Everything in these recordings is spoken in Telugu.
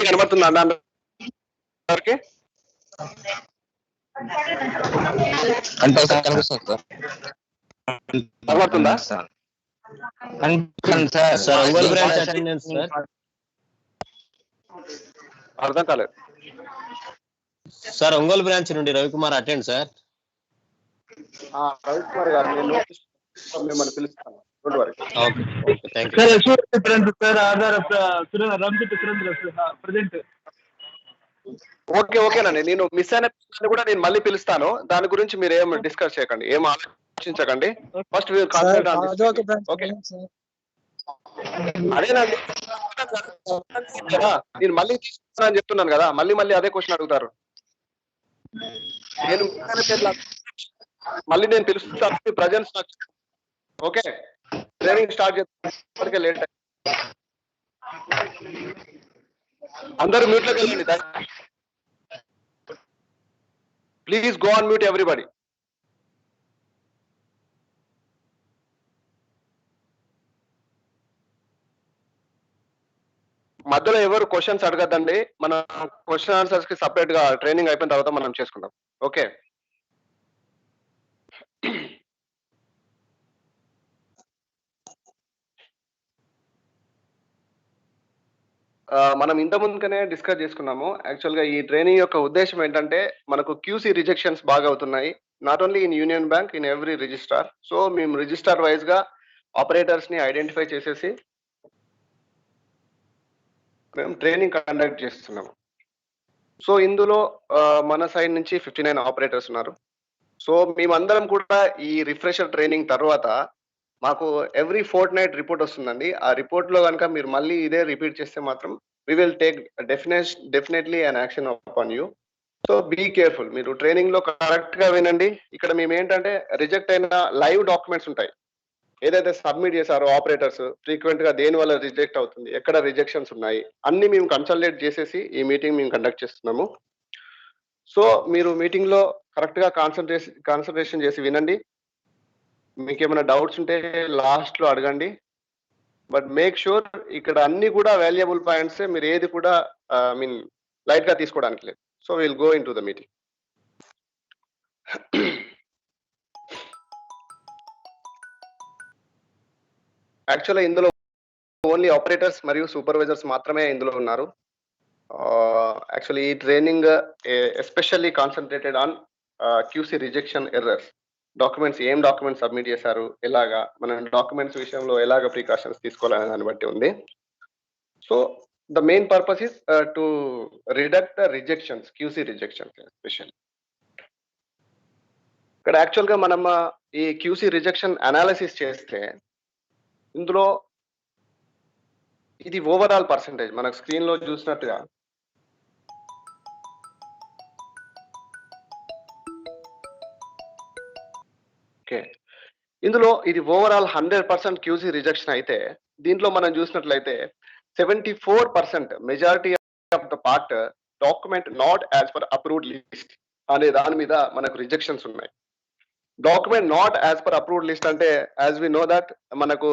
కనబడుతుందా అన్న అందరికి? కనిపిస్తుంది సార్. కనబడుతుందా? Sir Ongole branch attendance sir. అర్థం కాలేదు సార్. ఒంగోలు బ్రాంచ్ నుండి రవికుమార్ అటెండ్ సార్. రవికుమార్ గారు నేను మిమ్మల్ని పిలుస్తాను. ఓకే ఓకేనండి. నేను మిస్ అయిన కూడా నేను మళ్ళీ పిలుస్తాను. దాని గురించి మీరు ఏం డిస్కస్ చేయకండి, ఏం ఆలోచించకండి. ఫస్ట్ అదేనండి, నేను మళ్ళీ తీసుకున్నాను చెప్తున్నాను కదా, మళ్ళీ మళ్ళీ అదే క్వశ్చన్ అడుగుతారు. నేను మళ్ళీ నేను పిలుస్తాను, ప్రజెంట్ ఓకే. ట్రైనింగ్ స్టార్ట్ చేస్తే లేట్ అందరూ మ్యూట్లోకి వెళ్ళండి. Please go on mute everybody. మధ్యలో ఎవరు క్వశ్చన్స్ అడగద్దండి. మన క్వశ్చన్ ఆన్సర్స్ కి సపరేట్ గా ట్రైనింగ్ అయిపోయిన తర్వాత మనం చేసుకుందాం. ఓకే. మనం ఇంత ముందుగానే డిస్కస్ చేసుకున్నాము. యాక్చువల్గా ఈ ట్రైనింగ్ యొక్క ఉద్దేశం ఏంటంటే, మనకు క్యూసీ రిజెక్షన్స్ బాగా అవుతున్నాయి, not only in union bank, in every registrar. So మేము రిజిస్టార్ వైజ్ గా ఆపరేటర్స్ ని ఐడెంటిఫై చేసేసి మేము ట్రైనింగ్ కండక్ట్ చేస్తున్నాము. సో ఇందులో మన సైడ్ నుంచి 59 ఆపరేటర్స్ ఉన్నారు. సో మేమందరం కూడా ఈ రిఫ్రెషర్ ట్రైనింగ్ తర్వాత మాకు ఎవ్రీ ఫోర్ట్ నైట్ రిపోర్ట్ వస్తుందండి. ఆ రిపోర్ట్ లో కనుక మీరు మళ్ళీ ఇదే రిపీట్ చేస్తే మాత్రం we will take definitely an action upon you. So be careful. మీరు ట్రైనింగ్ లో కరెక్ట్ గా వినండి. ఇక్కడ మేము ఏంటంటే, రిజెక్ట్ అయిన లైవ్ డాక్యుమెంట్స్ ఉంటాయి, ఏదైతే సబ్మిట్ చేశారో ఆపరేటర్స్ ఫ్రీక్వెంట్ గా దేని వల్ల రిజెక్ట్ అవుతుంది, ఎక్కడ రిజెక్షన్స్ ఉన్నాయి, అన్ని మేము కన్సల్టేట్ చేసేసి ఈ మీటింగ్ మేము కండక్ట్ చేస్తున్నాము. సో మీరు మీటింగ్ లో కరెక్ట్ గా కాన్సన్ట్రేషన్ చేసి వినండి. మీకు ఏమైనా డౌట్స్ ఉంటే లాస్ట్ లో అడగండి. బట్ మేక్ షూర్ ఇక్కడ అన్ని కూడా వాల్యుయబుల్ పాయింట్స్, మీరు ఏది కూడా మీన్ లైట్ గా తీసుకోవడానికి లేదు. So will go in to the meeting. యాక్చువల్గా ఇందులో ఓన్లీ ఆపరేటర్స్ మరియు సూపర్వైజర్స్ మాత్రమే ఇందులో ఉన్నారు. యాక్చువల్లీ ఈ training especially concentrated on QC rejection errors. Documents, ఏం డాక్యుమెంట్స్ సబ్మిట్ చేశారు, ఎలాగా మన డాక్యుమెంట్స్ విషయంలో ఎలాగ ప్రికాషన్స్ తీసుకోవాలనే దాన్ని బట్టి ఉంది. So the main purpose is to reduct the rejections, QC rejections especially. ఇక్కడ యాక్చువల్గా మనం ఈ క్యూసీ రిజెక్షన్ అనాలిసిస్ చేస్తే ఇందులో ఇది ఓవరాల్ పర్సంటేజ్ మనకు స్క్రీన్ లో చూసినట్టుగా ఓకే. ఇందులో ఇది ఓవరాల్ 100% క్యూసీ రిజెక్షన్ అయితే, దీంట్లో మనం చూసినట్లయితే 74% majority of the part document not as per approved list అనే దాని మీద మనకు రిజెక్షన్స్ ఉన్నాయి. Document not as per approved list అంటే, యాజ్ వి నో దట్ మనకు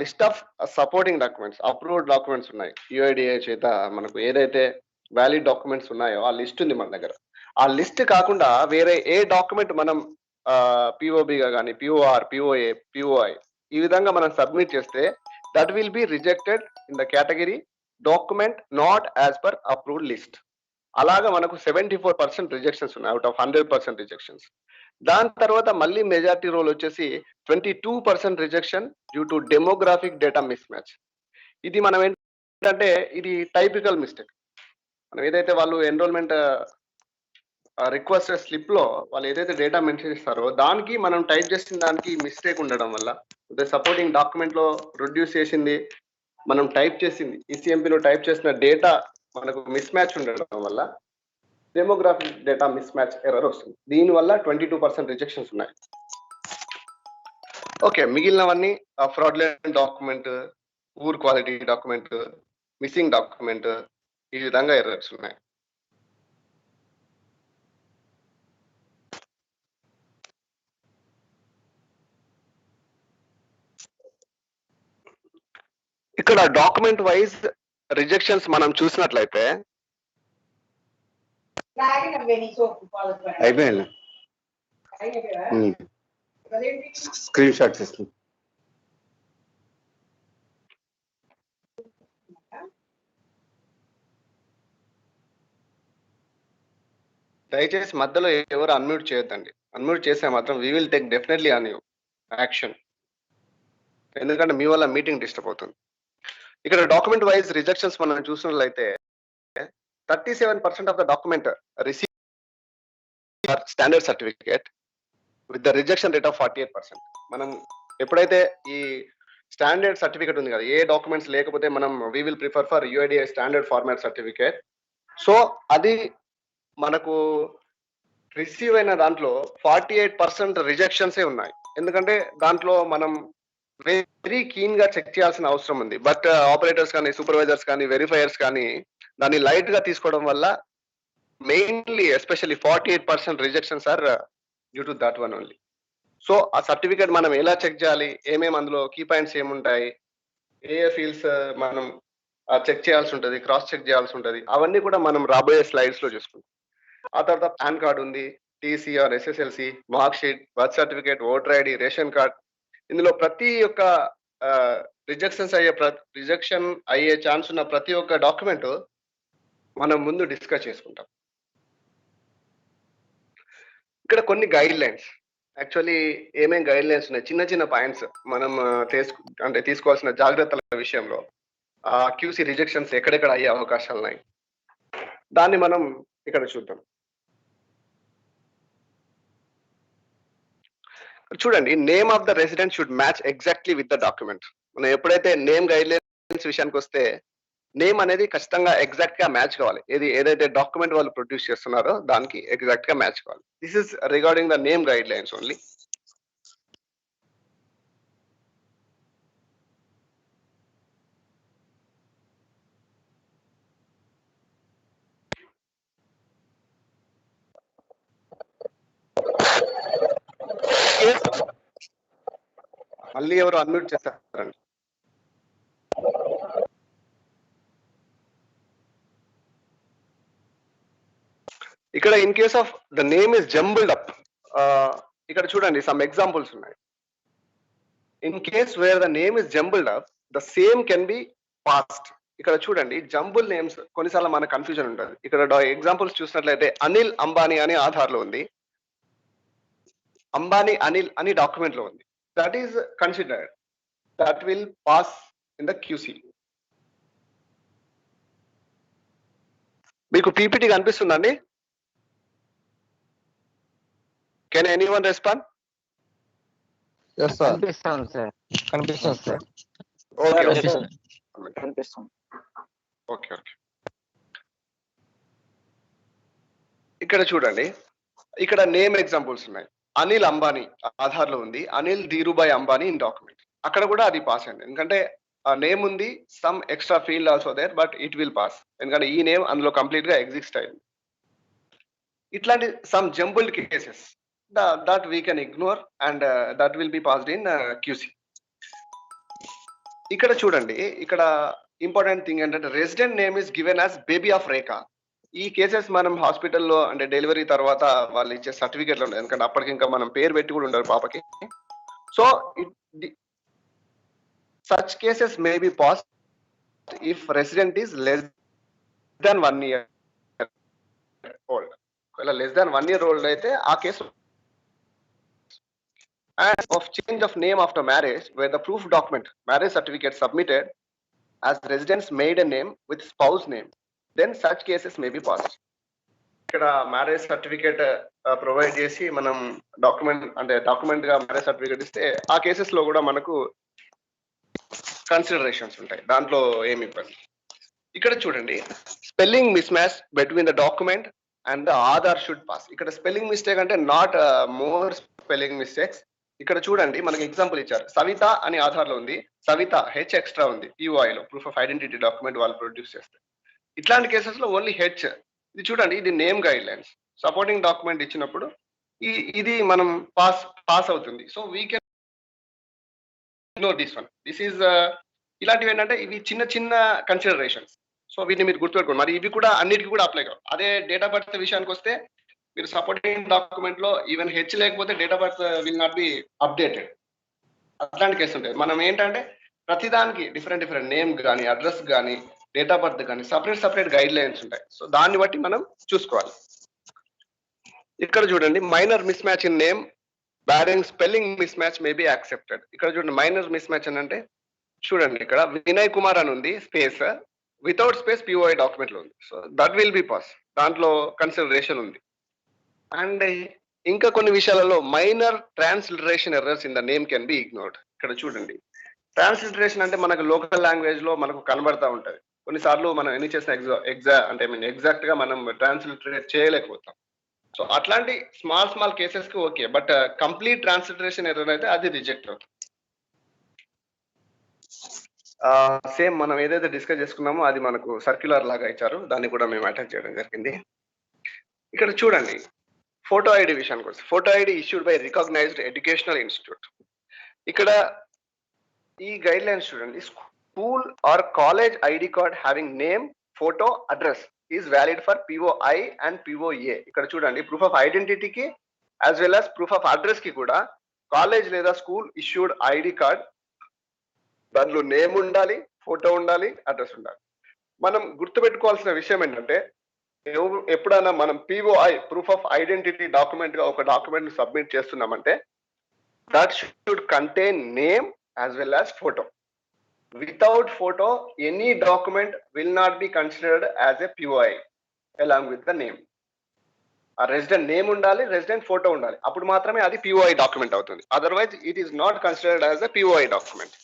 list of supporting documents, approved documents ఉన్నాయి. యుఐడిఏ చేత మనకు ఏదైతే వ్యాలిడ్ డాక్యుమెంట్స్ ఉన్నాయో ఆ లిస్ట్ ఉంది మన దగ్గర. ఆ లిస్ట్ కాకుండా వేరే ఏ డాక్యుమెంట్ మనం పిఓబిగా కానీ, పిఓఆర్, పిఓఏ, పిఓఐ ఈ విధంగా మనం సబ్మిట్ చేస్తే that will be rejected in the category document not as per approved list. అలాగా మనకు 74% రిజెక్షన్స్ ఉన్నాయి అవుట్ ఆఫ్ 100% రిజెక్షన్స్. దాని తర్వాత మళ్ళీ మెజారిటీ రోల్ వచ్చేసి 22% rejection due to demographic data miss match. ఇది మనం ఏంటంటే, ఇది టైపికల్ మిస్టేక్. మనం ఏదైతే వాళ్ళు ఎన్రోల్మెంట్ రిక్వెస్ట్ స్లిప్ లో వాళ్ళు ఏదైతే డేటా మెన్షన్ ఇస్తారో దానికి మనం టైప్ చేసిన దానికి మిస్టేక్ ఉండడం వల్ల, సపోర్టింగ్ డాక్యుమెంట్ లో ప్రొడ్యూస్ చేసింది మనం టైప్ చేసింది ఈసీఎంపీలో టైప్ చేసిన డేటా మనకు మిస్ మ్యాచ్ ఉండడం వల్ల demographic data miss match error వస్తుంది. దీనివల్ల 22% రిజెక్షన్స్ ఉన్నాయి. ఓకే, మిగిలినవన్నీ fraudulent document, poor quality document, missing document, ఈ విధంగా ఎర్రర్స్ ఉన్నాయి. ఇక్కడ డాక్యుమెంట్ వైజ్ రిజెక్షన్స్ మనం చూసినట్లయితే అయిపోయింది స్క్రీన్ షాట్ తీసుకుని దయచేసి మధ్యలో ఎవరు అన్మ్యూట్ చేయొద్దండి. అన్మ్యూట్ చేస్తే మాత్రం we will take definitely on you action. ఎందుకంటే మీ వల్ల మీటింగ్ డిస్టర్బ్ అవుతుంది. ఇక్కడ డాక్యుమెంట్ వైజ్ రిజెక్షన్స్ మనం చూసినట్లయితే 37% of the document receive standard certificate with the rejection rate of 48%. మనం ఎప్పుడైతే ఈ స్టాండర్డ్ సర్టిఫికేట్ ఉంది కదా, ఏ డాక్యుమెంట్స్ లేకపోతే మనం we will prefer for యుఐడిఐ standard format certificate. So అది మనకు రిసీవ్ అయిన దాంట్లో 48% రిజెక్షన్సే ఉన్నాయి. ఎందుకంటే దాంట్లో మనం వెరీ కీన్ గా చెక్ చేయాల్సిన అవసరం ఉంది. బట్ ఆపరేటర్స్ కానీ సూపర్వైజర్స్ కానీ వెరిఫైయర్స్ కానీ దాన్ని లైట్ గా తీసుకోవడం వల్ల mainly especially 48% rejections are due to that one only. So ఆ సర్టిఫికేట్ మనం ఎలా చెక్ చేయాలి, ఏమేమి అందులో కీ పాయింట్స్ ఏముంటాయి, ఏ ఫీల్డ్స్ మనం చెక్ చేయాల్సి ఉంటుంది, క్రాస్ చెక్ చేయాల్సి ఉంటుంది, అవన్నీ కూడా మనం రాబోయే స్లైడ్స్ లో చూసుకుంటాం. ఆ తర్వాత పాన్ కార్డ్ ఉంది, TC are SSLC, mark sheet, birth certificate, voter ID, ration card. ఇందులో ప్రతి ఒక్క రిజెక్షన్ అయ్యే ఛాన్స్ ఉన్న ప్రతి ఒక్క డాక్యుమెంట్ మనం ముందు డిస్కస్ చేసుకుంటాం. ఇక్కడ కొన్ని గైడ్ లైన్స్, యాక్చువల్లీ ఏమేం గైడ్ లైన్స్ ఉన్నాయి, చిన్న చిన్న పాయింట్స్ మనం తీసుకోవాల్సిన జాగ్రత్తల విషయంలో క్యూసీ రిజెక్షన్స్ ఎక్కడెక్కడ అయ్యే అవకాశాలు ఉన్నాయి, దాన్ని మనం ఇక్కడ చూద్దాం. చూడండి, name of the resident should match exactly with the document. మనం ఎప్పుడైతే నేమ్ గైడ్ లైన్స్ విషయానికి వస్తే నేమ్ అనేది ఖచ్చితంగా ఎగ్జాక్ట్ గా మ్యాచ్ కావాలి. ఏదైతే డాక్యుమెంట్ వాళ్ళు ప్రొడ్యూస్ చేస్తున్నారో దానికి ఎగ్జాక్ట్ గా మ్యాచ్ కావాలి. This is regarding the name guide lines only. మళ్ళీ ఎవరు అన్మ్యూట్ చేస్తారండి? ఇక్కడ in case of the name is jumbled up, ఇక్కడ చూడండి సమ్ ఎగ్జాంపుల్స్ ఉన్నాయి. In case where the name is jumbled up, the same can be passed. ఇక్కడ చూడండి, జంబుల్ నేమ్స్ కొన్నిసార్లు మనకు కన్ఫ్యూజన్ ఉంటుంది. ఇక్కడ ఎగ్జాంపుల్స్ చూసినట్లయితే అనిల్ అంబానీ అని ఆధార్ లో ఉంది, అంబానీ అనిల్ అని డాక్యుమెంట్ లో ఉంది. That is considered, that will pass in the QC. మీకు పీపీటీ కనిపిస్తుందండి? Can anyone respond? Yes, sir. కనిపిస్తుంది సార్. ఓకే కనిపిస్తుంది. ఓకే. ఇక్కడ చూడండి, ఇక్కడ నేమ్ ఎగ్జాంపుల్స్ ఉన్నాయి. అనిల్ అంబానీ ఆధార్ లో ఉంది, అనిల్ ధీరుభాయ్ అంబానీ ఇన్ డాక్యుమెంట్. అక్కడ కూడా అది పాస్ అండి, ఎందుకంటే ఆ నేమ్ ఉంది, some extra field also there, but it will pass, ఎందుకంటే ఈ నేమ్ అందులో కంప్లీట్ గా ఎగ్జిస్ట్ అయింది. ఇట్లాంటి some jumbled cases that we can ignore and that will be passed in QC. ఇక్కడ చూడండి, ఇక్కడ ఇంపార్టెంట్ థింగ్ ఏంటంటే resident name is given as baby of Rekha. ఈ కేసెస్ మనం హాస్పిటల్లో అంటే డెలివరీ తర్వాత వాళ్ళు ఇచ్చే సర్టిఫికేట్లు ఉంటాయి, ఎందుకంటే అప్పటికి ఇంకా మనం పేరు పెట్టి కూడా ఉండరు పాపకి. So such cases may be pass if resident is less than 1 year old. ఒకవేళ లెస్ దాన్ 1 year ఓల్డ్ అయితే ఆ case. And of change of name after marriage, where the proof document, marriage certificate submitted as residence maiden name with spouse name, then such cases may be passed. ఇక్కడ మ్యారేజ్ సర్టిఫికేట్ ప్రొవైడ్ చేసి మనం డాక్యుమెంట్ గా మ్యారేజ్ సర్టిఫికేట్ ఇస్తే ఆ కేసెస్ లో కూడా మనకు కన్సిడరేషన్స్ ఉంటాయి, దాంట్లో ఏమి ఇబ్బంది. ఇక్కడ చూడండి, spelling miss match between the document and the Aadhaar should pass. ఇక్కడ స్పెల్లింగ్ మిస్టేక్ అంటే నాట్ మోర్ స్పెల్లింగ్ మిస్టేక్స్. ఇక్కడ చూడండి, మనకి ఎగ్జాంపుల్ ఇచ్చారు, సవిత అని ఆధార్ లో ఉంది, సవిత హెచ్ ఎక్స్ట్రా ఉంది POI లో, ప్రూఫ్ ఆఫ్ ఐడెంటిటీ డాక్యుమెంట్ వాళ్ళు ప్రొడ్యూస్ చేస్తారు. ఇట్లాంటి కేసెస్ లో ఓన్లీ హెచ్. ఇది చూడండి, ఇది name guide lines. Supporting document ఇచ్చినప్పుడు ఇది మనం పాస్ అవుతుంది. So we can ignore this one. This is ఇలాంటివి ఏంటంటే ఇవి చిన్న చిన్న కన్సిడరేషన్స్. సో వీటిని మీరు గుర్తుపెట్టుకోండి. మరి ఇవి కూడా అన్నిటికీ కూడా అప్లై కావు. అదే డేట్ ఆఫ్ బర్త్ విషయానికి వస్తే మీరు సపోర్టింగ్ డాక్యుమెంట్ లో ఈవెన్ హెచ్ లేకపోతే date of birth will not be updated. అట్లాంటి కేసు ఉంటాయి. మనం ఏంటంటే ప్రతిదానికి డిఫరెంట్ నేమ్ కానీ అడ్రస్ కానీ డేట్ ఆఫ్ బర్త్ కానీ సపరేట్ గైడ్ లైన్స్ ఉంటాయి. సో దాన్ని బట్టి మనం చూసుకోవాలి. ఇక్కడ చూడండి, minor mismatch in name barring spelling mismatch may be accepted. ఇక్కడ చూడండి, మైనర్ మిస్ మ్యాచ్ అని అంటే చూడండి, ఇక్కడ వినయ్ కుమార్ అని ఉంది, space without space POI document లో ఉంది. So that will be pass, దాంట్లో కన్సిడరేషన్ ఉంది. అండ్ ఇంకా కొన్ని విషయాలలో minor transliteration errors in the name can be ignored. ఇక్కడ చూడండి, ట్రాన్స్లిటరేషన్ అంటే మనకు లోకల్ లాంగ్వేజ్ లో మనకు కనబడతా ఉంటది. కొన్నిసార్లు మనం ఎన్ని చేసిన ఎగ్జాక్ట్ గా మనం ట్రాన్స్లిటరేట్ చేయలేకపోతాం. సో అట్లాంటి స్మాల్ కేసెస్ కి okay, but complete transliteration error అయితే అది రిజెక్ట్ అవుతుంది. సేమ్ మనం ఏదైతే డిస్కస్ చేసుకున్నామో అది మనకు సర్క్యులర్ లాగా ఇచ్చారు, దాన్ని కూడా మేము అటాచ్ చేయడం జరిగింది. ఇక్కడ చూడండి, ఫోటో ఐడి విషయానికి వస్తే photo ID issued by recognised educational institute. ఇక్కడ ఈ గైడ్ లైన్స్ చూడండి, school or college ID card having name, photo, address is valid for POI and POA. ఇక్కడ చూడండి, ప్రూఫ్ ఆఫ్ ఐడెంటిటీకి as well as proof of address కి కూడా కాలేజ్ లేదా స్కూల్ ఇష్యూడ్ ఐడి కార్డ్, దాంట్లో నేమ్ ఉండాలి, ఫోటో ఉండాలి, అడ్రస్ ఉండాలి. మనం గుర్తుపెట్టుకోవాల్సిన విషయం ఏంటంటే, ఎప్పుడైనా మనం POI proof of identity document గా ఒక డాక్యుమెంట్ సబ్మిట్ చేస్తున్నామంటే that should contain name as well as photo. Without photo any document will not be considered as a POI along with the name. ఆ రెసిడెంట్ నేమ్ ఉండాలి, రెసిడెంట్ ఫోటో ఉండాలి, అప్పుడు మాత్రమే అది పిఓఐ డాక్యుమెంట్ అవుతుంది. Otherwise it is not considered as a POI document.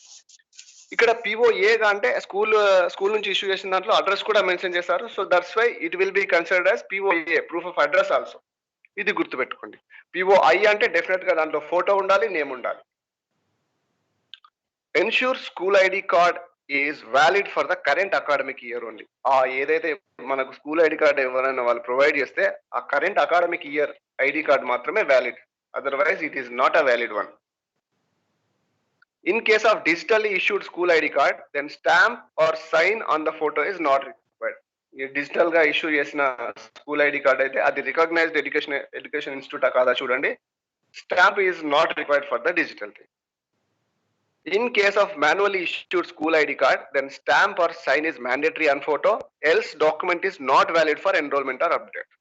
ఇక్కడ పిఓఏగా అంటే స్కూల్ నుంచి ఇష్యూ చేసిన దాంట్లో అడ్రస్ కూడా మెన్షన్ చేశారు. So that's why it will be considered as POA, proof of address also. ఇది గుర్తుపెట్టుకోండి. పిఓఐ అంటే డెఫినెట్ గా దాంట్లో ఫోటో ఉండాలి, నేమ్ ఉండాలి. Ensure school ID card is valid for the current academic year only. ఏదైతే మనకు స్కూల్ ఐడి కార్డ్ ఎవరైనా వాళ్ళు ప్రొవైడ్ చేస్తే ఆ current academic year ID card మాత్రమే valid, otherwise it is not a valid one. In case of digitally issued school ID card, then stamp or sign on the photo is not required. Digital ga issue chesina school ID card aithe adi recognized education institute kada chudandi, stamp is not required for the digital thing. In case of manually issued school ID card, then stamp or sign is mandatory on photo, else document is not valid for enrollment or update.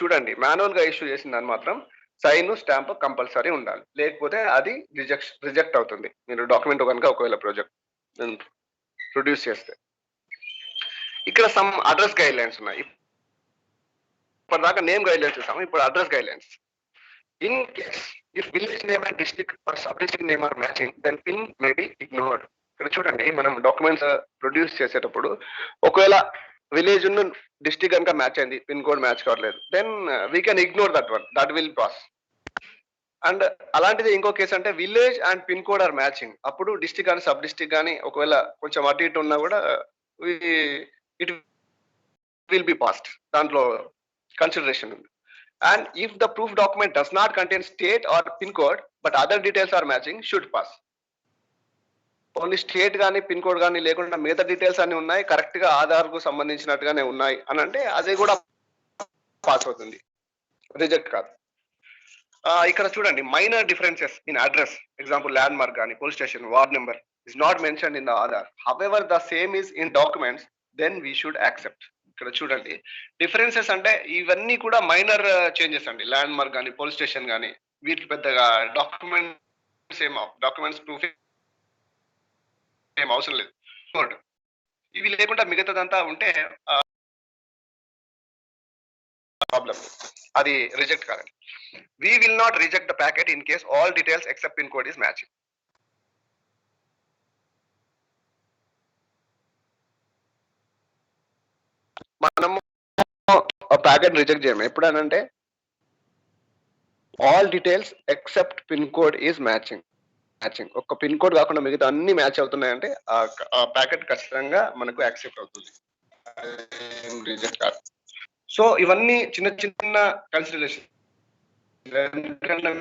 Chudandi, manual ga issue chesina dan matram sign stamp compulsory ఉండాలి, లేకపోతే అది రిజెక్ట్ అవుతుంది. మీరు డాక్యుమెంట్ కనుక ఒకవేళ ప్రాజెక్ట్ ప్రొడ్యూస్ చేస్తే. ఇక్కడ సమ్ అడ్రస్ గైడ్ లైన్స్ ఉన్నాయి. ఇప్పటిదాకా నేమ్ గైడ్ లైన్స్ చూసాము, ఇప్పుడు address guidelines. In case if village name and district or sub district name are matching, then pin may be ignored. ఇక్కడ చూడండి, మనం డాక్యుమెంట్స్ ప్రొడ్యూస్ చేసేటప్పుడు ఒకవేళ విలేజ్ ఉన్న డిస్ట్రిక్ట్ కనుక మ్యాచ్ అయింది, పిన్ కోడ్ మ్యాచ్ కావట్లేదు, then we can ignore that one, that will pass. And అలాంటిది ఇంకో కేసు అంటే village and pin code are matching, అప్పుడు డిస్ట్రిక్ట్ కానీ సబ్ డిస్ట్రిక్ట్ కానీ ఒకవేళ కొంచెం అటు ఇటు ఉన్నా కూడా ఇట్ విల్ బి పాస్డ్, దాంట్లో కన్సిడరేషన్ ఉంది. And if the proof document does not contain state or pin code but other details are matching, should pass. Only state కానీ పిన్ కోడ్ కానీ లేకుండా మిగతా డీటెయిల్స్ అన్ని ఉన్నాయి, కరెక్ట్ గా ఆధార్ కు సంబంధించినట్టుగానే ఉన్నాయి అని అంటే అది కూడా పాస్ అవుతుంది, రిజెక్ట్ కాదు. ఇక్కడ చూడండి, minor differences in address, example landmark కానీ police station ward number is not mention in the Aadhaar, however the same is in documents, then we should accept. ఇక్కడ చూడండి, డిఫరెన్సెస్ అంటే ఇవన్నీ కూడా మైనర్ చేంజెస్ అండి. ల్యాండ్ మార్క్ కానీ పోలీస్ స్టేషన్ కానీ వీటికి పెద్దగా డాక్యుమెంట్స్ ప్రూఫ్ ఏం అవసరం లేదు. ఇవి లేకుండా మిగతాదంతా ఉంటే ప్రాబ్లం, అది రిజెక్ట్ కాదండి. We will not reject the packet in case all details except pin code is matching. మనము ప్యాకెట్ రిజెక్ట్ చేయము ఎప్పుడనంటే all details except pin code is matching. ఒక పిన్ కోడ్ కాకుండా మిగతా అన్ని మ్యాచ్ అవుతున్నాయంటే ఆ ప్యాకెట్ ఖచ్చితంగా మనకు యాక్సెప్ట్ అవుతుంది, రిజెక్ట్ కాదు. సో ఇవన్నీ చిన్న చిన్న కన్సిడరేషన్,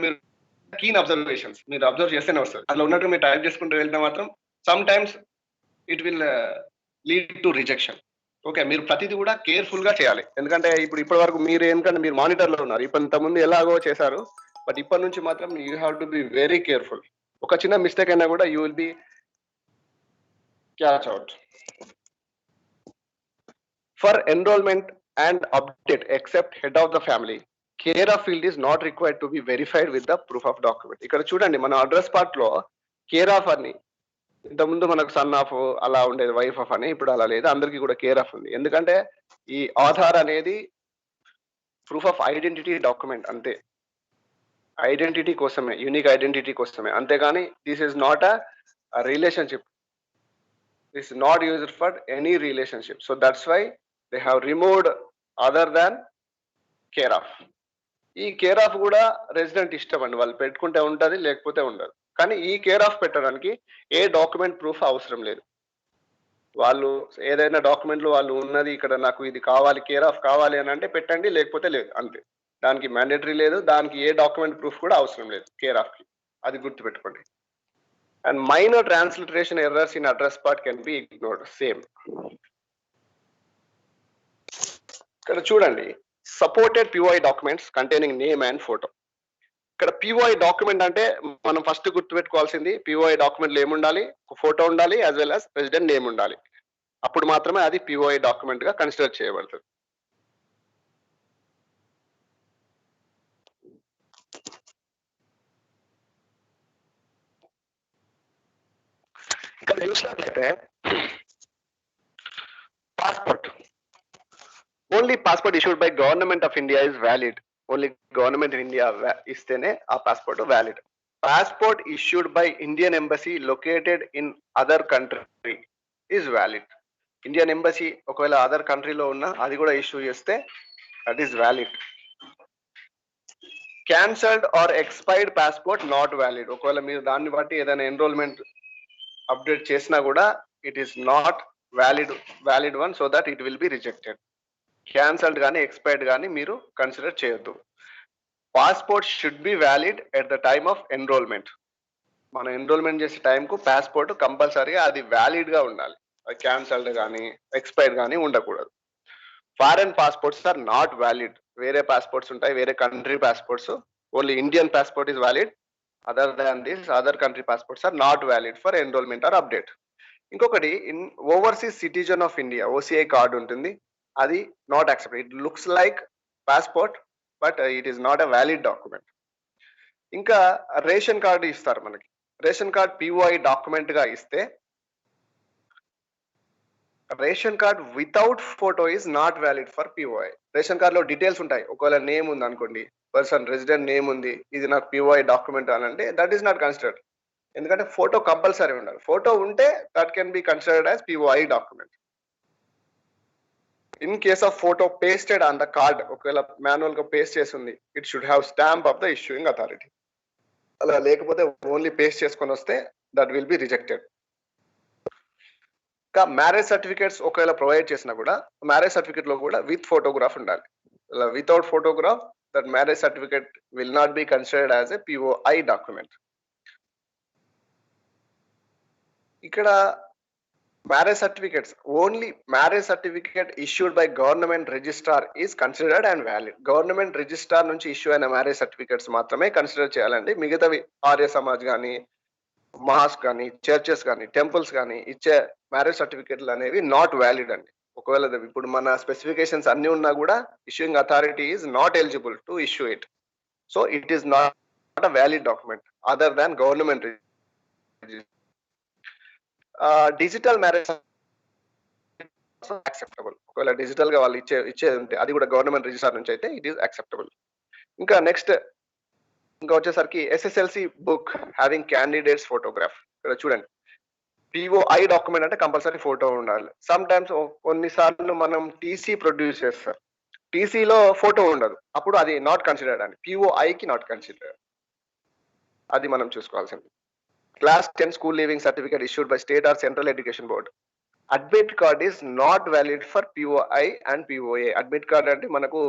మీరు కీన్ అబ్జర్వేషన్స్ మీరు అబ్జర్వ్ చేస్తేనే వస్తుంది. అందులో ఉన్నట్టు మీరు టైప్ చేసుకుంటూ వెళ్తే మాత్రం some times it will lead to rejection. Okay, మీరు ప్రతిదీ కూడా కేర్ఫుల్ గా చేయాలి. ఎందుకంటే ఇప్పటి వరకు మీరు ఎందుకంటే మీరు మానిటర్ లో ఉన్నారు, ఇంతకుముందు ఎలాగో చేశారు, బట్ ఇప్పటి నుంచి మాత్రం you have to be very careful. ఒక చిన్న మిస్టేక్ అయినా కూడా you will be catch out. For enrolment and update except head of the family, care of field is not required to be verified with the proof of document. ఇక్కడ చూడండి, మన అడ్రస్ పార్ట్ లో కేర్ ఆఫ్ అని ఇంతకుముందు మనకు సన్ ఆఫ్ అలా ఉండేది, వైఫ్ ఆఫ్ అని, ఇప్పుడు అలా లేదు, అందరికీ కూడా కేర్ ఆఫ్ ఉంది. ఎందుకంటే ఈ ఆధార్ అనేది ప్రూఫ్ ఆఫ్ ఐడెంటిటీ డాక్యుమెంట్ అంతే, ఐడెంటిటీ కోసమే, యూనిక్ ఐడెంటిటీ కోసమే, అంతేగాని this is not a relationship, this is not used for any relationship. So that's why they have removed other than care of. ఈ కేర్ ఆఫ్ కూడా రెసిడెంట్ ఇష్టం అండి, వాళ్ళు పెట్టుకుంటే ఉంటుంది లేకపోతే ఉండదు. కానీ ఈ కేర్ ఆఫ్ పెట్టడానికి ఏ డాక్యుమెంట్ ప్రూఫ్ అవసరం లేదు. వాళ్ళు ఏదైనా డాక్యుమెంట్లు వాళ్ళు ఉన్నది ఇక్కడ నాకు ఇది కావాలి, కేర్ ఆఫ్ కావాలి అని అంటే పెట్టండి, లేకపోతే లేదు, అంతే. దానికి మ్యాండేటరీ లేదు, దానికి ఏ డాక్యుమెంట్ ప్రూఫ్ కూడా అవసరం లేదు కేర్ ఆఫ్ కి, అది గుర్తుపెట్టుకోండి. And minor transliteration errors in address part can be ignored. Same ఇక్కడ చూడండి, supported POI documents containing name and photo. ఇక్కడ పిఓఐ డాక్యుమెంట్ అంటే మనం ఫస్ట్ గుర్తుపెట్టుకోవాల్సింది, పిఓఐ డాక్యుమెంట్లు ఏముండాలి, ఫోటో ఉండాలి, as well as president name ఉండాలి. అప్పుడు మాత్రమే అది పిఓఐ డాక్యుమెంట్ గా కన్సిడర్ చేయబడుతుంది. ఇక్కడ చూసినట్లయితే passport, only passport issued by government of India is valid. Only government of India ఇస్తేనే ఆ passport valid. Passport issued by Indian embassy located in other country is valid. Indian embassy ఒకవేళ అదర్ కంట్రీలో ఉన్నా అది కూడా ఇష్యూ చేస్తే that is valid. Cancelled or expired passport not valid. ఒకవేళ మీరు దాన్ని బట్టి ఏదైనా ఎన్రోల్మెంట్ అప్డేట్ చేసినా కూడా it is not valid one, so that it will be rejected. Cancelled కానీ ఎక్స్పైర్డ్ కానీ మీరు కన్సిడర్ చేయొద్దు. Passport should be valid at the time of enrolment. మనం ఎన్రోల్మెంట్ చేసే టైంకు పాస్పోర్ట్ కంపల్సరీగా అది వ్యాలిడ్ గా ఉండాలి, క్యాన్సల్డ్ కానీ ఎక్స్పైర్డ్ కానీ ఉండకూడదు. Foreign passports are not valid. వేరే పాస్పోర్ట్స్ ఉంటాయి, వేరే country passports, only Indian passport is valid. Other than this other country passports are not valid for enrolment or update. ఇంకొకటి, in overseas citizen of India OCI card ఉంటుంది, అది not accepted. It looks like passport but it is not a valid document. ఇంకా రేషన్ కార్డు ఇస్తారు మనకి, రేషన్ కార్డ్ పిఓఐ డాక్యుమెంట్ గా ఇస్తే ration card without photo is not valid for POI. Ration card లో డీటెయిల్స్ ఉంటాయి, ఒకవేళ నేమ్ ఉంది అనుకోండి, పర్సన్ రెసిడెంట్ నేమ్ ఉంది, ఇది నాకు పిఓఐ డాక్యుమెంట్ అని అంటే దట్ ఈస్ నాట్ కన్సిడర్డ్. ఎందుకంటే ఫోటో కంపల్సరీ ఉండాలి. ఫోటో ఉంటే that can be considered as POI document. In case of photo pasted on the card, ఒకవేళ మాన్యువల్ గా పేస్ట్ చేసింది, it should have stamp of the issuing authority. అలా లేకపోతే ఓన్లీ పేస్ట్ చేసుకొని వస్తే దట్ విల్ బి రిజెక్టెడ్. ఇంకా మ్యారేజ్ సర్టిఫికేట్స్ ఒకవేళ ప్రొవైడ్ చేసినా కూడా మ్యారేజ్ సర్టిఫికేట్ లో కూడా విత్ ఫోటోగ్రాఫ్ ఉండాలి. Without photograph that marriage certificate will not be considered as a POI document. ఇక్కడ marriage certificates, only marriage certificate issued by government registrar is considered and valid. Government registrar నుంచి ఇష్యూ అయిన మ్యారేజ్ సర్టిఫికేట్స్ మాత్రమే కన్సిడర్ చేయాలండి. మిగతావి ఆర్య సమాజ్ కానీ, మహాస్ కానీ, చర్చెస్ కానీ, టెంపుల్స్ కానీ ఇచ్చే మ్యారేజ్ సర్టిఫికేట్లు అనేవి నాట్ వ్యాలిడ్ అండి. ఒకవేళ ఇప్పుడు మన స్పెసిఫికేషన్స్ అన్ని ఉన్నా కూడా issuing authority is not eligible to issue it. So it is not a valid document other than government. Digital marriage acceptable. ఒకవేళ డిజిటల్ గా వాళ్ళు ఇచ్చేది ఉంటే అది కూడా గవర్నమెంట్ రిజిస్టర్ నుంచి అయితే ఇట్ ఈస్ యాక్సెప్టబుల్. ఇంకా నెక్స్ట్ ఇంకా వచ్చేసరికి SSLC book having candidates photograph. ఇక్కడ చూడండి, పిఓఐ డాక్యుమెంట్ అంటే కంపల్సరీ ఫోటో ఉండాలి. సమ్ టైమ్స్ కొన్నిసార్లు మనం టీసీ ప్రొడ్యూస్ చేస్తారు, టీసీలో ఫోటో ఉండదు, అప్పుడు అది నాట్ కన్సిడర్డ్ అండి, పిఓఐకి నాట్ కన్సిడర్డ్. అది మనం చూసుకోవాల్సింది. Class 10 school leaving certificate issued by state or central education board. Admit card is not valid for POI and POA. Admit card అంటే మనకు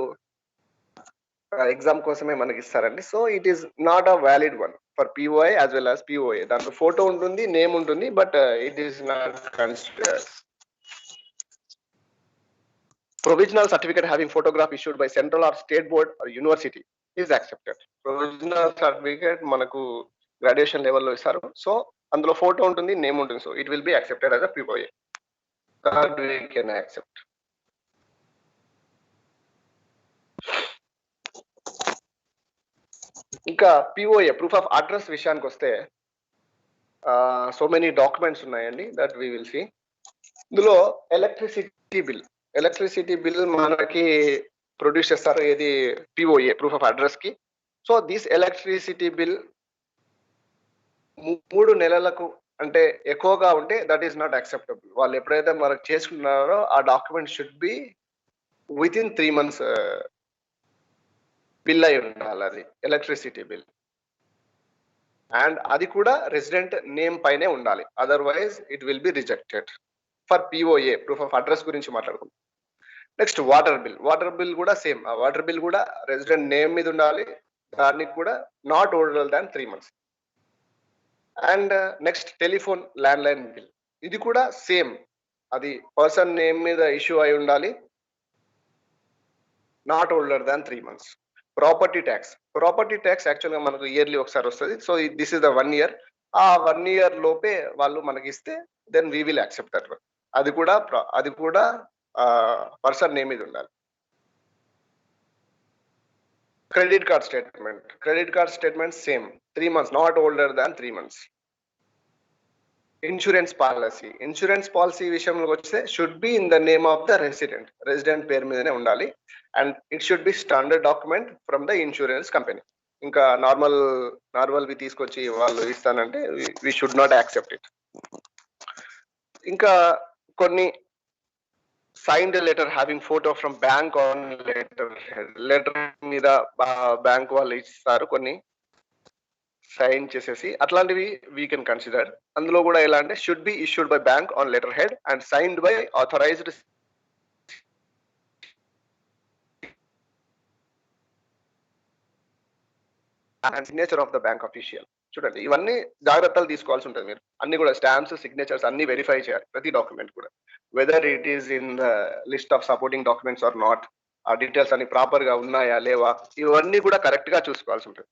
ఎగ్జామ్ కోసమే మనకి ఇస్తారండి. So it is not a valid one for POI as well as POA. దాంట్లో ఫోటో ఉంటుంది, నేమ్ ఉంటుంది, but it is not considered. Provisional certificate having photograph issued by central or state board or university is accepted. Provisional certificate మనకు గ్రాడ్యుయేషన్ లెవెల్లో ఇస్తారు. సో అందులో ఫోటో ఉంటుంది, నేమ్ ఉంటుంది. So it will be accepted as a POA. That we can accept. ఇంకా పిఓఏ ప్రూఫ్ ఆఫ్ అడ్రస్ విషయానికి వస్తే సో మెనీ డాక్యుమెంట్స్ ఉన్నాయండి దట్ వి విల్ సీ. ఇందులో ఎలక్ట్రిసిటీ బిల్ మనకి ప్రొడ్యూస్ చేస్తారు, ఏది పిఓఏ ప్రూఫ్ ఆఫ్ అడ్రస్ కి. సో దిస్ ఎలక్ట్రిసిటీ బిల్ 3 నెలలకు అంటే ఎక్కువగా ఉంటే దట్ ఈస్ నాట్ యాక్సెప్టబుల్. వాళ్ళు ఎప్పుడైతే మనకు చేసుకున్నారో ఆ document should be with in 3 months bill అయి ఉండాలి, అది ఎలక్ట్రిసిటీ బిల్. అండ్ అది కూడా రెసిడెంట్ నేమ్ పైనే ఉండాలి, otherwise it will be rejected for POA proof of address గురించి మాట్లాడుకుంటాం. నెక్స్ట్ వాటర్ బిల్ కూడా సేమ్. ఆ వాటర్ బిల్ కూడా రెసిడెంట్ నేమ్ మీద ఉండాలి, దానికి కూడా not older than 3 months. And next telephone land line bill, ఇది కూడా సేమ్, అది పర్సన్ నేమ్ మీద ఇష్యూ అయి ఉండాలి, not older than 3 months. Property tax యాక్చువల్గా మనకు ఇయర్లీ ఒకసారి వస్తుంది. So this is the 1 year. ఆ 1 year లోపే వాళ్ళు మనకి ఇస్తే then we will accept that. అది కూడా పర్సన్ నేమ్ మీద ఉండాలి. Credit card statement same, 3 months, not older than 3 months. Insurance policy విషయంలోకి వస్తే should be in the name of the resident పేరు మీదనే ఉండాలి. And it should B standard document from the insurance company. ఇంకా నార్మల్వి తీసుకొచ్చి వాళ్ళు ఇస్తానంటే we should not accept it. ఇంకా కొన్ని signed letter having photo from bank on letter మీద బ్యాంక్ వాళ్ళు ఇస్తారు కొన్ని సైన్ చేసేసి, అట్లాంటివి వీ కెన్ కన్సిడర్. అందులో కూడా ఎలా అంటే should be issued by bank on letterhead and signed by authorised and signature of the bank official. చూడండి, ఇవన్నీ జాగ్రత్తలు తీసుకోవాల్సి ఉంటుంది. మీరు అన్ని కూడా స్టాంప్స్, సిగ్నేచర్స్ అన్ని వెరిఫై చేయాలి ప్రతి డాక్యుమెంట్ కూడా, whether it is in the list of supporting documents or not. ఆ డీటెయిల్స్ అన్ని ప్రాపర్ గా ఉన్నాయా లేవా, ఇవన్నీ కూడా కరెక్ట్ గా చూసుకోవాల్సి ఉంటుంది.